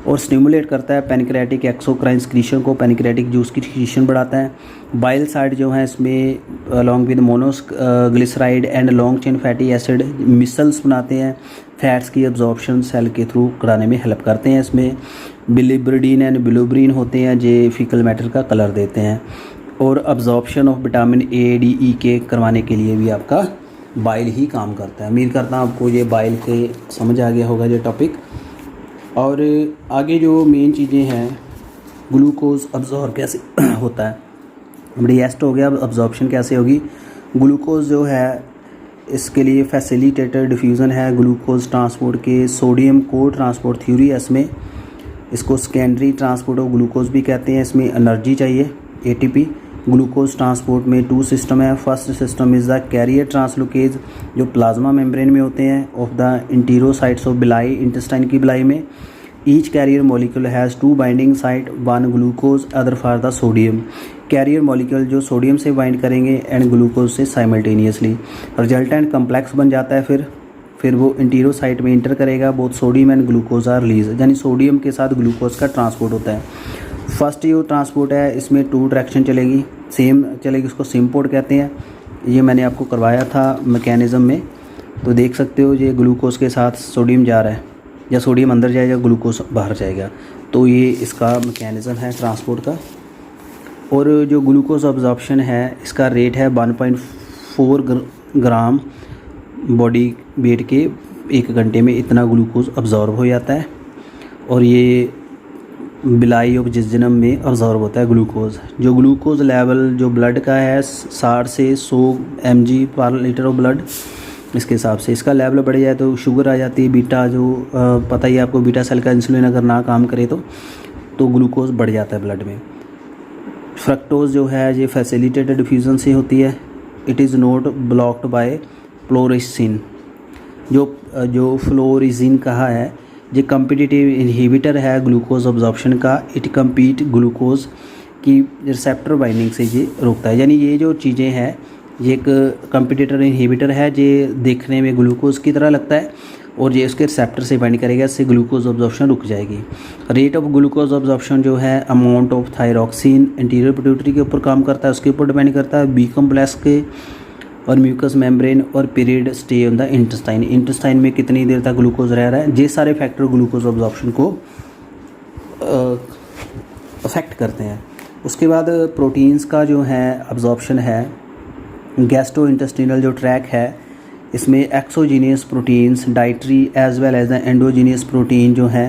और स्टिमुलेट करता है पैनक्रियाटिक एक्सोक्राइन सिक्रीशन को, पैनक्रियाटिक जूस की सिक्रीशन बढ़ाता है। बाइल साइड जो है इसमें along with monoglyceride and long chain fatty acid micelles बनाते हैं, फैट्स की एब्जॉर्प्शन सेल के थ्रू कराने में हेल्प करते हैं। इसमें बिलिब्रिडीन एंड बिलोब्रीन होते हैं जो फीकल मैटर का कलर देते हैं और absorption of vitamin A, D, E के करवाने के लिए भी आपका बाइल ही काम करता है। उम्मीद करता हूँ आपको ये बाइल के समझ आ गया होगा ये टॉपिक। और आगे जो मेन चीज़ें हैं, ग्लूकोज अब्जॉर्ब कैसे होता है, डाइजेस्ट हो गया, अब अब्जॉर्प्शन कैसे होगी। ग्लूकोज जो है इसके लिए फैसिलिटेटेड डिफ्यूज़न है ग्लूकोज ट्रांसपोर्ट के, सोडियम को ट्रांसपोर्ट थ्योरी है इसमें, इसको सेकेंडरी ट्रांसपोर्ट ऑफ ग्लूकोज भी कहते हैं। इसमें एनर्जी चाहिए ATP। ग्लूकोज ट्रांसपोर्ट में 2 सिस्टम है। First system is the carrier translocase जो प्लाज्मा मेम्ब्रेन में होते हैं of the enterocytes of villi, intestine की बिलाई में। Each carrier molecule has 2 binding site, one glucose other for the sodium. Carrier molecule जो सोडियम से बाइंड करेंगे एंड ग्लूकोज से साइमल्टेनियसली, रिजल्टेंट कम्प्लेक्स बन जाता है। फिर वो इंटीरोसाइट में इंटर करेगा, both sodium and glucose are release, यानी सोडियम के साथ ग्लूकोज का ट्रांसपोर्ट होता है। फर्स्ट जो ट्रांसपोर्ट है इसमें 2 डायरेक्शन चलेगी, सेम चलेगी, उसको सिम्पोर्ट कहते हैं। ये मैंने आपको करवाया था मैकेनिज़्म में, तो देख सकते हो ये ग्लूकोज के साथ सोडियम जा रहा है, या सोडियम अंदर जाएगा ग्लूकोज बाहर जाएगा। तो ये इसका मैकेनिज़्म है ट्रांसपोर्ट का। और जो ग्लूकोज अब्जॉर्प्शन है इसका रेट है 1.4 ग्राम बॉडी वेट के 1 घंटे में, इतना ग्लूकोज अब्जॉर्ब हो जाता है। और ये बिलाई ऑफ जिज्जनम में अब्जॉर्ब होता है ग्लूकोज। जो ग्लूकोज लेवल जो ब्लड का है 60 से 100 mg पर लीटर ऑफ ब्लड, इसके हिसाब से इसका लेवल बढ़ जाए तो शुगर आ जाती है। बीटा जो पता ही आपको, बीटा सेल का इंसुलिन अगर ना काम करे तो ग्लूकोज बढ़ जाता है ब्लड में। फ्रक्टोज जो है ये फैसिलिटेटेड डिफ्यूजन से होती है। It is not blocked by phlorizin. जो फ्लोरिसिन कहा है ये कम्पिटिटिव इनहिबिटर है ग्लूकोज अब्जॉर्प्शन का। इट कम्पीट ग्लूकोज की रिसेप्टर बाइंडिंग से ये रोकता है। यानी ये जो चीज़ें हैं ये एक कंपटीटर इनहिबिटर है, ये देखने में ग्लूकोज की तरह लगता है और ये उसके रिसेप्टर से बाइंड करेगा, इससे ग्लूकोज ऑब्जॉर्प्शन रुक जाएगी। रेट ऑफ ग्लूकोज ऑब्जॉर्प्शन जो है amount of thyroxine anterior pituitary के ऊपर काम करता है, उसके ऊपर डिपेंड करता है, बी कॉम्प्लेक्स के और म्यूकस मेम्ब्रेन और period stay on the intestine, intestine में कितनी देर तक ग्लूकोज रह रहा है, ये सारे फैक्टर ग्लूकोज ऑब्जॉर्प्शन को अफेक्ट करते हैं। उसके बाद प्रोटीन्स का जो है अब्जॉर्प्शन है, गैस्ट्रो इंटेस्टिनल जो ट्रैक है इसमें exogenous proteins dietary as well as the endogenous protein जो है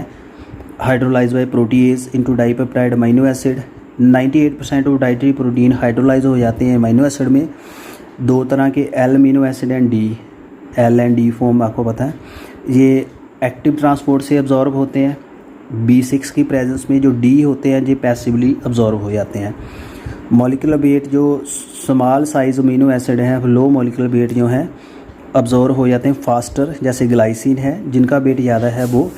hydrolyse by protease into dipeptide amino acid. 98% of dietary protein hydrolyse हो जाते हैं अमीनो एसिड में, दो तरह के L amino acid and D, L and D form आपको पता है। ये एक्टिव ट्रांसपोर्ट से अब्जॉर्ब होते हैं, B6 की प्रेजेंस में जो डी होते हैं ये पैसिवली अब्जॉर्ब हो जाते हैं। मॉलिक्यूलर वेट जो स्मॉल साइज अमीनो एसिड हैं, लो मॉलिक्यूलर वेट जो हैं अब्जॉर्ब हो जाते हैं फास्टर, जैसे ग्लाइसिन है, जिनका वेट ज़्यादा है वो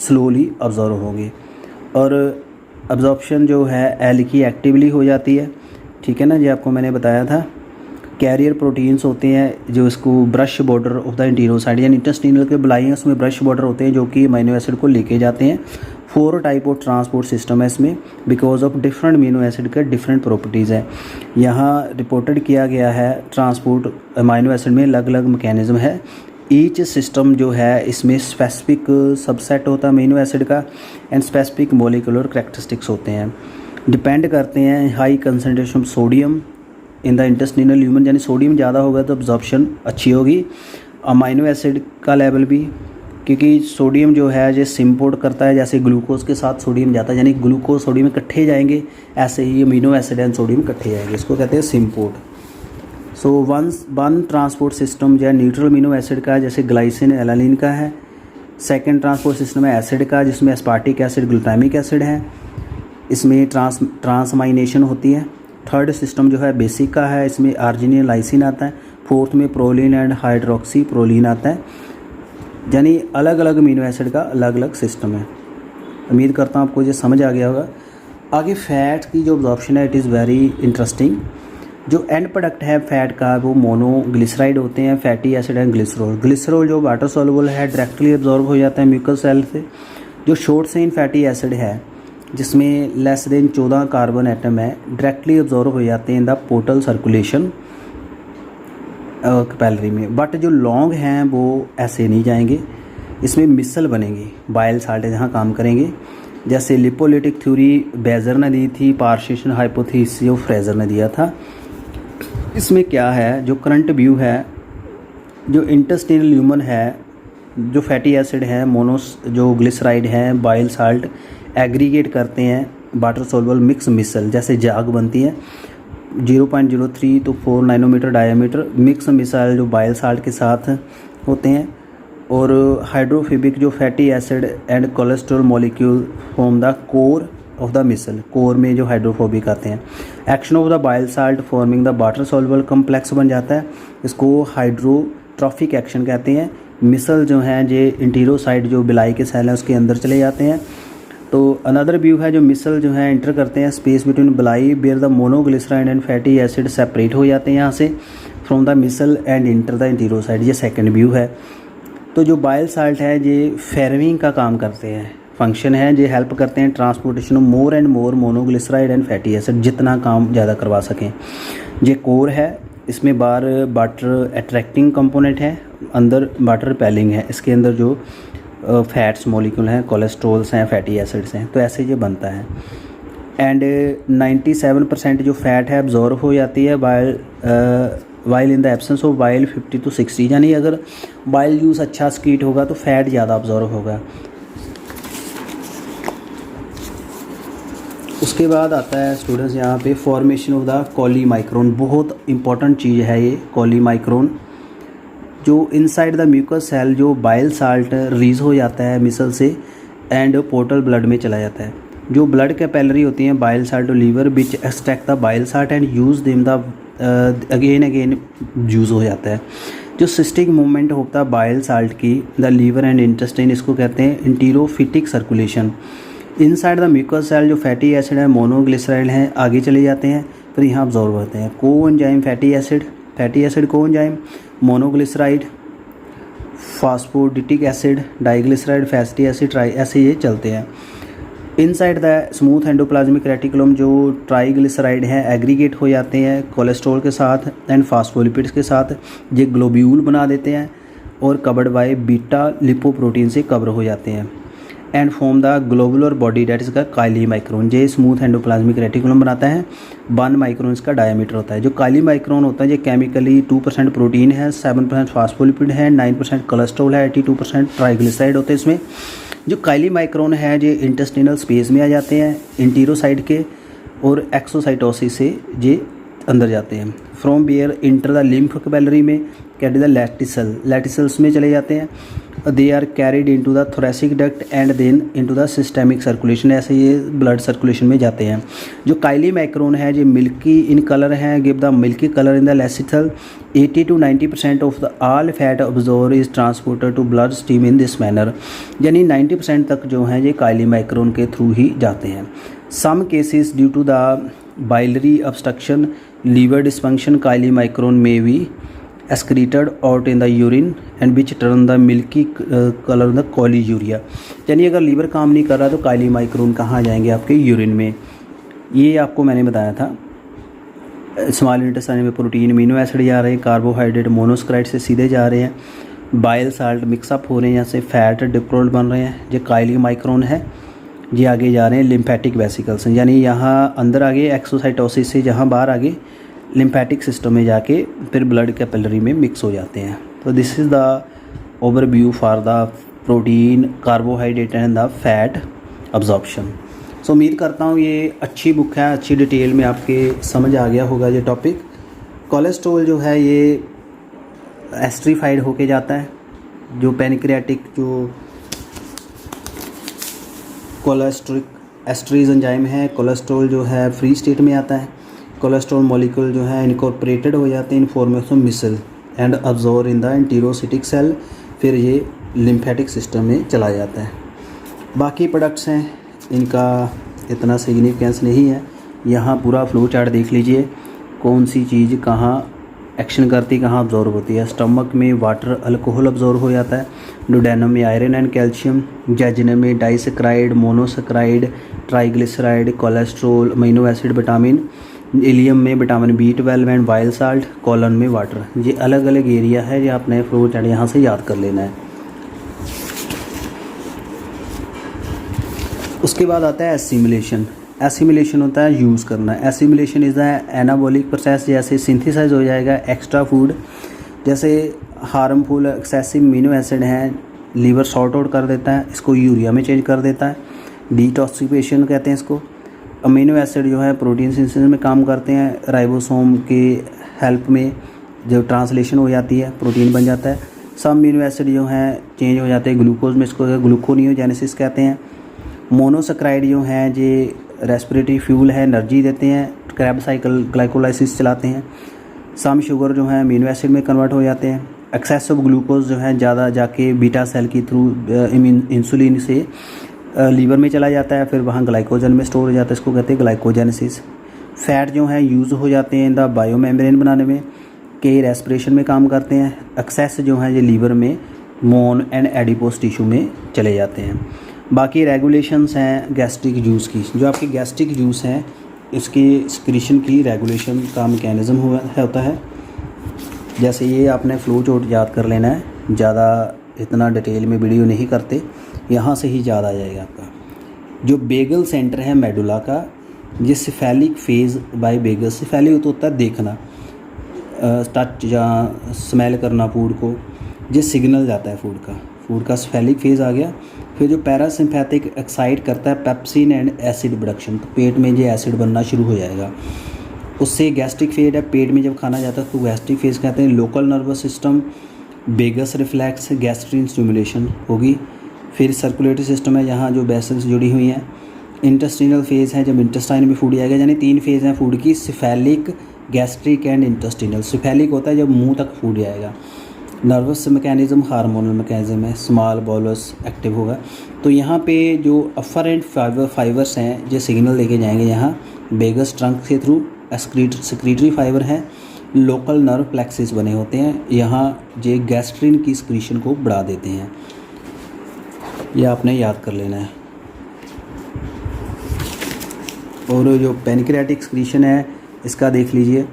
स्लोली अब्जॉर्ब होंगे। और अब्जॉर्प्शन जो है एल की एक्टिवली हो जाती है, ठीक है ना, ये आपको मैंने बताया था। कैरियर प्रोटीन्स होते हैं जो इसको ब्रश बॉर्डर ऑफ द इंटीरोसाइड यानी इंटेस्टिनल के बलाई हैं उसमें ब्रश बॉर्डर होते हैं जो कि अमीनो एसिड को लेके जाते हैं। 4 टाइप ऑफ ट्रांसपोर्ट सिस्टम है इसमें, because of different amino acid के डिफरेंट प्रॉपर्टीज़ हैं। यहाँ रिपोर्टेड किया गया है ट्रांसपोर्ट अमीनो एसिड में अलग अलग मैकेनिज्म है। ईच सिस्टम जो है इसमें स्पेसिफिक सबसेट होता है अमीनो एसिड का एंड स्पेसिफिक मोलिकुलर करैक्टरिस्टिक्स होते हैं। डिपेंड करते हैं high concentration of sodium in the intestinal lumen, यानी सोडियम ज़्यादा होगा तो अब्जॉर्प्शन अच्छी होगी। अमीनो एसिड का लेवल भी, क्योंकि सोडियम जो है ये सिम्पोर्ट करता है, जैसे ग्लूकोज के साथ सोडियम जाता है यानी ग्लूकोज सोडियम इकट्ठे जाएंगे, ऐसे ही अमीनो एसिड एंड सोडियम इकट्ठे जाएंगे, इसको कहते हैं symport. So one transport system जो है न्यूट्रल अमीनो एसिड का है, जैसे ग्लाइसिन एलानिन का है। सेकेंड ट्रांसपोर्ट सिस्टम है एसिड का, जिसमें एस्पार्टिक एसिड ग्लूटामिक एसिड है, इसमें ट्रांसमाइनेशन होती है। थर्ड सिस्टम जो है बेसिक का है, इसमें आर्जिनिन लाइसिन आता है। फोर्थ में प्रोलिन एंड हाइड्रोक्सी प्रोलिन आता है, यानी अलग अलग अमीनो एसिड का अलग अलग सिस्टम है। उम्मीद करता हूँ आपको ये समझ आ गया होगा। आगे फैट की जो अब्जॉर्प्शन है इट इज़ वेरी इंटरेस्टिंग। जो एंड प्रोडक्ट है फैट का वो मोनोग्लिसराइड होते हैं, fatty acid and glycerol. Glycerol जो वाटर सॉल्युबल है डायरेक्टली अब्जॉर्ब हो जाता है म्यूकस सेल से। जो शॉर्ट चेन फैटी एसिड है जिसमें लेस देन 14 कार्बन एटम है, डायरेक्टली अब्जॉर्ब हो जाते हैं in the portal circulation capillary में। बट जो लॉन्ग हैं वो ऐसे नहीं जाएंगे, इसमें मिसल बनेंगे, बाइल साल्ट जहाँ काम करेंगे। जैसे लिपोलिटिक थ्योरी बेजर ने दी थी, पार्टीशन हाइपोथेसिस ऑफ फ्रेजर ने दिया था। इसमें क्या है, जो करंट व्यू है, जो इंटेस्टिनल ल्यूमन है, जो फैटी एसिड है, मोनोस जो ग्लिसराइड हैं, बाइल साल्ट एग्रीगेट करते हैं वाटर सॉल्युबल मिक्स मिसल, जैसे जाग बनती है 0.03 to 4 nanometre diameter mix micelle जो बाइल साल्ट के साथ होते हैं। और हाइड्रोफोबिक जो fatty acid and cholesterol molecule form the core of the micelle, core में जो हाइड्रोफोबिक आते हैं। Action of the bile salt forming the water soluble complex बन जाता है, इसको हाइड्रोट्रॉफिक एक्शन कहते हैं। मिसल जो हैं ये इंटीरोसाइड जो बिलाई के सेल हैं उसके अंदर चले जाते हैं। तो अनदर व्यू है जो मिसल जो है इंटर करते हैं space between bilayer the monoglyceride and fatty acid separate हो जाते हैं यहाँ से from the micelle and enter the enterocyte, ये सेकंड व्यू है। तो जो बाइल साल्ट है ये फेरमिंग का काम करते हैं, फंक्शन है, ये हेल्प करते हैं transportation of more and more monoglyceride and fatty acid, जितना काम ज़्यादा करवा सकें। ये कोर है, इसमें बाहर वाटर अट्रैक्टिंग कंपोनेंट है, अंदर वाटर रिपेलिंग है, इसके अंदर जो फैट्स मॉलिक्यूल हैं, कोलेस्ट्रॉल्स हैं, फैटी एसिड्स हैं, तो ऐसे ये बनता है। एंड 97% जो फैट है अब्जॉर्ब हो जाती है while in the absence of bile 50 to 60, यानी अगर बाइल यूज़ अच्छा स्कीट होगा तो फैट ज़्यादा अब्जॉर्ब होगा। उसके बाद आता है स्टूडेंट्स यहाँ पे फॉर्मेशन ऑफ द कॉलीमाइक्रोन, बहुत इंपॉर्टेंट चीज़ है ये कॉलीमाइक्रोन। जो इनसाइड द म्यूकस सेल जो बाइल साल्ट रिलीज हो जाता है मिसल से एंड पोर्टल ब्लड में चला जाता है। जो ब्लड कैपिलरी होती हैं bile salt liver which extract the bile salt and use them the again use हो जाता है। जो सिस्टिक मूवमेंट होता है बाइल साल्ट की द लीवर एंड इंटेस्टाइन, इसको कहते हैं enterohepatic circulation. Inside the mucus cell जो फैटी एसिड है मोनोग्लिसराइड हैं आगे चले जाते हैं, फिर यहाँ अब्जॉर्ब होते हैं। को enzyme fatty acid fatty acid coenzyme, monoglyceride, phosphatidic acid, diglyceride, fatty acid, tri, ऐसे ये चलते हैं। Inside the smooth endoplasmic reticulum जो ट्राइग्लिसराइड हैं एग्रीगेट हो जाते हैं कोलेस्ट्रॉल के साथ एंड फास्फोलिपिड्स के साथ, ये ग्लोब्यूल बना देते हैं और कवर्ड बाय बीटा लिपोप्रोटीन से कवर हो जाते हैं and form the globular body date is का काइली माइक्रोन। ये स्मूथ एंडोप्लाज्मिक रेटिकुलम बनाता है, 1 माइक्रोन इसका डायमीटर होता है। जो काइली माइक्रोन होता है ये केमिकली 2% प्रोटीन है, 7% फास्फोलिपिड है, 9% कोलेस्ट्रॉल है, 82% ट्राइग्लिसराइड होते हैं इसमें। जो काइली माइक्रोन है ये इंटेस्टिनल स्पेस में आ जाते हैं इंटीरोसाइड के और एक्सोसाइटोसिस से ये अंदर जाते हैं। From villi enter the lymph capillary में कैरी द लैटिसल्स में चले जाते हैं। They are carried into the thoracic duct and then into the systemic circulation, ऐसे ये ब्लड सर्कुलेशन में जाते हैं। जो काइली माइक्रोन है ये मिल्की इन कलर है, give the milky colour in the lacteal. 80 to 90% of the all fat absorb is transported to blood stream in this manner, यानी 90% तक जो है ये काइली माइक्रोन के थ्रू ही जाते हैं। Some cases due to the biliary obstruction, liver dysfunction, chylomicron में भी excreted out in the urine and which turn the milky color the कोलीयूरिया, यानी अगर लीवर काम नहीं कर रहा तो काइली माइक्रोन कहाँ जाएंगे आपके यूरिन में। ये आपको मैंने बताया था। स्मॉल इंटेस्टाइन में प्रोटीन अमीनो एसिड जा रहे हैं, कार्बोहाइड्रेट मोनोसक्राइड से सीधे जा रहे हैं, बाइल साल्ट मिक्सअप हो रहे हैं, यहाँ से फैट डिप्रोल बन रहे हैं। ये काइली माइक्रोन है, ये आगे जा रहे हैं लिम्फेटिक वेसिकल्स, यानी यहाँ अंदर आगे एक्सोसाइटोसिस से जहाँ बाहर आगे लिम्फेटिक सिस्टम में जाके फिर ब्लड कैपिलरी में मिक्स हो जाते हैं। तो this is the overview for the protein, carbohydrate and the fat absorption. So उम्मीद करता हूँ ये अच्छी बुक है, अच्छी डिटेल में आपके समझ आ गया होगा ये टॉपिक। कोलेस्ट्रॉल जो है ये एस्ट्रीफाइड होके जाता है। जो पैनक्रियाटिक जो कोलेस्ट्रिक एस्ट्रीज एंजाइम है, कोलेस्ट्रॉल जो है फ्री स्टेट में आता है। कोलेस्ट्रॉल मॉलिक्यूल जो है इनकॉर्पोरेटेड हो जाते हैं in formation of micelle and absorb in the enterocytic cell, फिर ये लिम्फेटिक सिस्टम में चला जाता है। बाकी प्रोडक्ट्स हैं इनका इतना सिग्निफिकेंस नहीं है। यहाँ पूरा फ्लो चार्ट देख लीजिए, कौन सी चीज़ कहाँ एक्शन करती, कहाँ अब्जॉर्ब होती है। स्टमक में वाटर अल्कोहल अब्जॉर्ब हो जाता है, डुडेनम में आयरन एंड कैल्शियम, जेजुनम में disaccharide, monosaccharide, triglyceride, cholesterol, amino acid, vitamin, ileum में vitamin B12 and bile salt, colon में वाटर। ये अलग अलग एरिया है, ये आपने फ्लो चार्ट यहाँ से याद कर लेना है। उसके बाद आता है एसिमिलेशन। एसिमिलेशन होता है यूज़ करना। Assimilation is the anabolic process, जैसे सिंथेसाइज हो जाएगा एक्स्ट्रा फूड, जैसे हार्मफुल एक्सेसिव अमीनो एसिड हैं लीवर सॉर्ट आउट कर देता है, इसको यूरिया में चेंज कर देता है। डिटॉक्सिफिकेशन कहते हैं इसको। अमीनो एसिड जो है प्रोटीन सिंथेसिस में काम करते हैं, राइबोसोम के हेल्प में जो ट्रांसलेशन हो जाती है प्रोटीन बन जाता है। सब अमीनो एसिड जो हैं चेंज हो जाते हैं ग्लूकोज में, इसको ग्लूकोनियोजेनेसिस कहते हैं। मोनोसेक्राइड जो हैं ये रेस्पिरेटरी फ्यूल है, एनर्जी देते हैं, क्रैब साइकिल ग्लाइकोलाइसिस चलाते हैं। सम शुगर जो है अमीनो एसिड में कन्वर्ट हो जाते हैं। एक्सेस ऑफ ग्लूकोज जो है ज़्यादा जाके बीटा सेल की थ्रू इंसुलिन से लीवर में चला जाता है, फिर वहाँ ग्लाइकोजन में स्टोर हो जाता है, इसको कहते हैं ग्लाइकोजेनेसिस। फैट जो है यूज़ हो जाते हैं इन द बायोमेम्ब्रेन बनाने में, कई रेस्पिरेशन में काम करते हैं। एक्सेस जो है ये लीवर में मोन एंड एडिपोस टिश्यू में चले जाते हैं। बाकी रेगुलेशंस हैं गैस्ट्रिक जूस की, जो आपकी गैस्ट्रिक जूस हैं इसकी सिक्रीशन की रेगुलेशन का मैकेनिज़्म होता है। जैसे ये आपने फ्लो चार्ट याद कर लेना है, ज़्यादा इतना डिटेल में वीडियो नहीं करते, यहाँ से ही याद आ जाएगा आपका। जो बेगल सेंटर है मेडुला का, ये cephalic phase by vagal. Cephalic तो होता है देखना, टच या स्मेल करना फूड को, ये सिग्नल जाता है फूड का सिफेलिक फेज़ आ गया। फिर जो पैरासिम्पैथिक एक्साइट करता है पेप्सिन एंड एसिड प्रोडक्शन, तो पेट में ये एसिड बनना शुरू हो जाएगा। उससे गैस्ट्रिक फेज है, पेट में जब खाना जाता है तो गैस्ट्रिक फेज कहते हैं। Local nervous system bags reflex gastrin stimulation होगी। फिर सर्कुलेटरी सिस्टम है, यहाँ जो वेसल्स जुड़ी हुई हैं। इंटेस्टिनल फेज़ है, जब इंटेस्टाइन में फूड जाएगा, यानी 3 फेज़ हैं फूड की, cephalic, gastric and intestinal. Cephalic होता है जब मुंह तक फूड जाएगा। नर्वस मैकेनिज़्म हार्मोनल मैकेनिज़्म है, स्मॉल बॉलस एक्टिव होगा। तो यहाँ पे जो अफरेंट फाइबर्स हैं ये सिग्नल लेके जाएंगे यहाँ बेगस ट्रंक के थ्रू। सेक्रीटरी फाइबर है, लोकल नर्व प्लेक्सिस बने होते हैं, यहाँ ये गैस्ट्रिन की सिक्रीशन को बढ़ा देते हैं। ये आपने याद कर लेना है। और जो पैनक्रियाटिक सिक्रीशन है इसका देख लीजिए,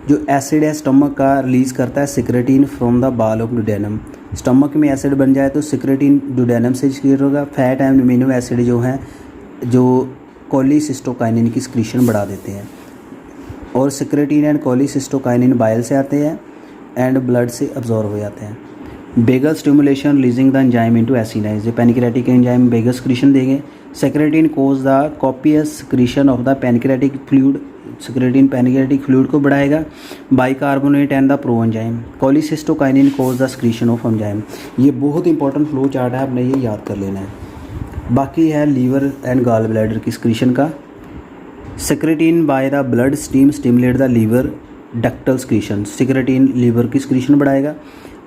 जो एसिड है स्टमक का रिलीज़ करता है सिक्रेटिन फ्रॉम द बाल ऑफ डुडेनम। स्टमक में एसिड बन जाए तो सिक्रेटिन डुडेनम से सिक्रेट होगा। फैट एंड अमीनो एसिड जो हैं जो कोलिसिस्टोकाइनिन की सिक्रीशन बढ़ा देते हैं। और सिक्रेटिन एंड कोलिसिस्टोकाइनिन बाइल से आते हैं एंड ब्लड से अब्जॉर्ब हो जाते हैं। Vagal stimulation releasing the enzyme into acini, जो पैनक्रियाटिक एंजाइम बेगल सिक्रीशन देंगे। Secretin cause the copious secretion of the pancreatic fluid, secretin pancreatic fluid को बढ़ाएगा। Bicarbonate and the pro enzyme, cholecystokinin cause the secretion of enzyme. ये बहुत इंपॉर्टेंट फ्लो चार्ट है, आपने ये याद कर लेना है। बाकी है लीवर एंड गॉल ब्लैडर की सिक्रीशन का। Secretin by the blood stream stimulate the liver ductal secretion, secretin liver की सिक्रीशन बढ़ाएगा।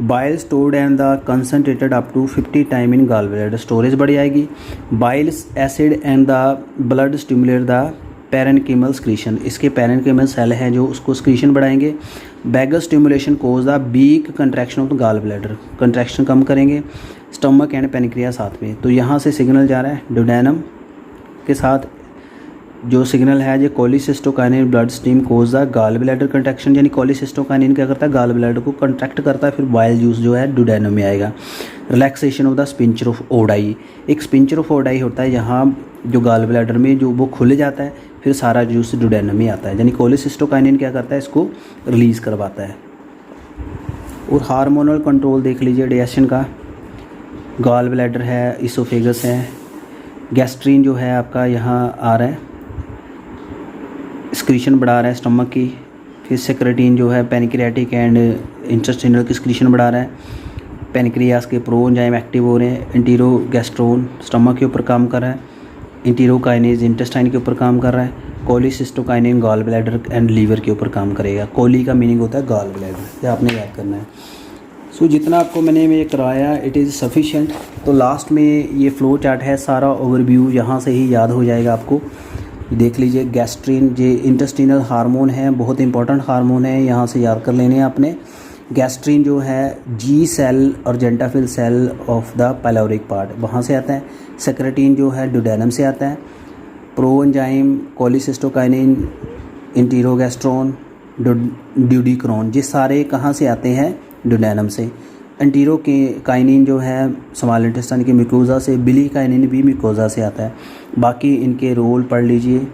Bile stored and the concentrated up to 50 time in gall bladder, storage बढ़ जाएगी। Biles acid and the blood stimulate the parenchymal secretion, इसके पैरेन्किमल सेल हैं जो उसको सिक्रीशन बढ़ाएंगे। Vagal stimulation cause the weak contraction of the gall bladder, contraction कम करेंगे। स्टमक एंड पैनक्रिया साथ में, तो यहाँ से सिग्नल जा रहा है डुडेनम के साथ जो सिग्नल है, ये cholecystokinin blood stream causes the gall bladder contraction, यानी कोलिसिस्टोकाइनिन क्या करता है, गॉल ब्लैडर को कंट्रैक्ट करता है, फिर बाइल जूस जो है डुडेनम में आएगा। Relaxation of the sphincter of Oddi, एक स्पिंचर ऑफ ओडाई होता है यहाँ जो गॉल ब्लैडर में जो वो खुल जाता है, फिर सारा जूस डुडेनम में आता है, यानी कोलिसिस्टोकाइनिन क्या करता है, इसको रिलीज़ करवाता है। और हार्मोनल कंट्रोल देख लीजिए डाइजेशन का। गॉल ब्लैडर है, इसोफेगस है, गैस्ट्रिन जो है आपका यहाँ आ रहा है, सिक्रीशन बढ़ा रहा है स्टमक की। फिर सेक्रेटिन जो है पैनक्रियाटिक एंड इंटेस्टिनल की सिक्रीशन बढ़ा रहा है। पैनक्रियास के प्रो एंजाइम एक्टिव हो रहे हैं। इंटीरोगैस्ट्रोन स्टमक के ऊपर काम कर रहा है। इंटीरोकाइनेज इंटेस्टाइन के ऊपर काम कर रहा है। Cholecystokinin gall bladder and liver के ऊपर काम करेगा। कोली का मीनिंग होता है गॉल ब्लैडर, ये आपने याद करना है। सो जितना आपको मैंने ये कराया इट इज़ सफिशेंट। तो लास्ट में ये फ्लो चार्ट है, सारा ओवरव्यू यहाँ से ही याद हो जाएगा आपको। देख लीजिए गैस्ट्रिन ये इंटेस्टिनल हार्मोन है, बहुत इंपॉर्टेंट हार्मोन है, यहाँ से याद कर लेने हैं आपने। गैस्ट्रिन जो है G cell argentaffin cell of the pyloric part, वहाँ से आता है। सेक्रेटिन जो है डुडेनम से आता है। प्रो एंजाइम कोलिसिस्टोकाइनिन, इंटीरोगैस्ट्रोन, ड्यूडिक्रोन, ये सारे कहाँ से आते हैं, डुडेनम से। एंटीरोकाइनिन जो है स्मॉल इंटेस्टाइन की म्यूकोजा से, बिलिकाइनिन भी म्यूकोजा से आता है। बाकी इनके रोल पढ़ लीजिए,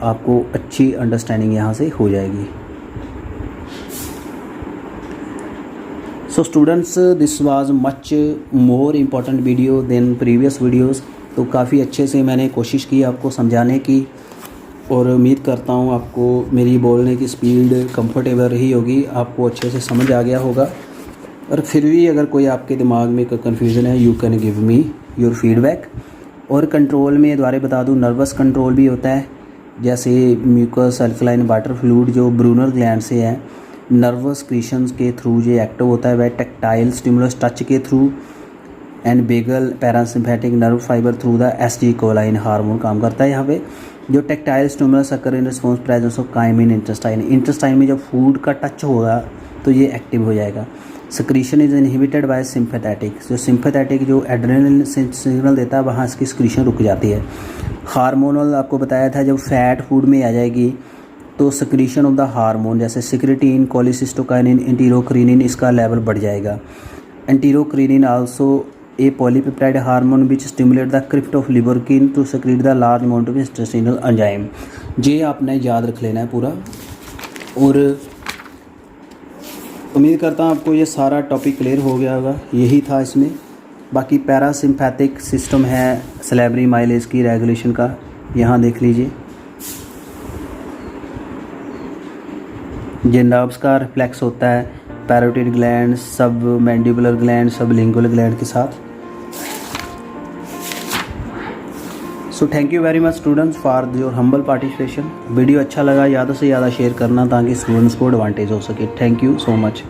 आपको अच्छी अंडरस्टैंडिंग यहाँ से हो जाएगी। So students, this was much more important video then previous videos. तो काफ़ी अच्छे से मैंने कोशिश की आपको समझाने की, और उम्मीद करता हूँ आपको मेरी बोलने की स्पीड कंफर्टेबल रही होगी, आपको अच्छे से समझ आ गया होगा। और फिर भी अगर कोई आपके दिमाग में कोई कन्फ्यूज़न है, you can give me your feedback. और कंट्रोल में दोबारा बता दूं, नर्वस कंट्रोल भी होता है, जैसे म्यूकस अल्कलाइन वाटर फ्लूइड जो ब्रूनर ग्लैंड से है, नर्वस क्रिशंस के थ्रू ये एक्टिव होता है। वह टेक्टाइल स्टिमुलस टच के through and vagal parasympathetic nerve fibre through the acetylcholine hormone काम करता है। यहाँ पे जो tactile stimulus occur in response presence of chyme in intestine, intestine में जब फूड का टच होगा तो ये एक्टिव हो जाएगा। Secretion is inhibited by sympathetic, जो सिंपैथेटिक जो एड्रेनलिन सिग्नल देता है वहाँ इसकी सिक्रीशन रुक जाती है। हार्मोनल आपको बताया था, जब फैट फूड में आ जाएगी तो सिक्रीशन ऑफ द हार्मोन जैसे सिक्रेटिन, कोलिसिस्टोकाइनिन, इंटीरोक्रिनिन, इसका लेवल बढ़ जाएगा। Enterocrinin also a polypeptide hormone which stimulate the crypt of Lieberkühn to secrete the large amount of intestinal enzyme. ये आपने याद रख लेना है पूरा। और उम्मीद करता हूँ आपको ये सारा टॉपिक क्लियर हो गया होगा, यही था इसमें। बाकी पैरासिम्पैथिक सिस्टम है सैलिवरी माइलेज की रेगुलेशन का, यहाँ देख लीजिए। ये नर्व्स का रिफ्लेक्स होता है पैरोटिड ग्लैंड, सब मैंडिबुलर ग्लैंड, सब लिंगुअल ग्लैंड के साथ। So thank you very much students for your humble participation. Video अच्छा लगा ज़्यादा से ज़्यादा शेयर करना ताकि स्टूडेंट्स को एडवांटेज हो सके। Thank you so much.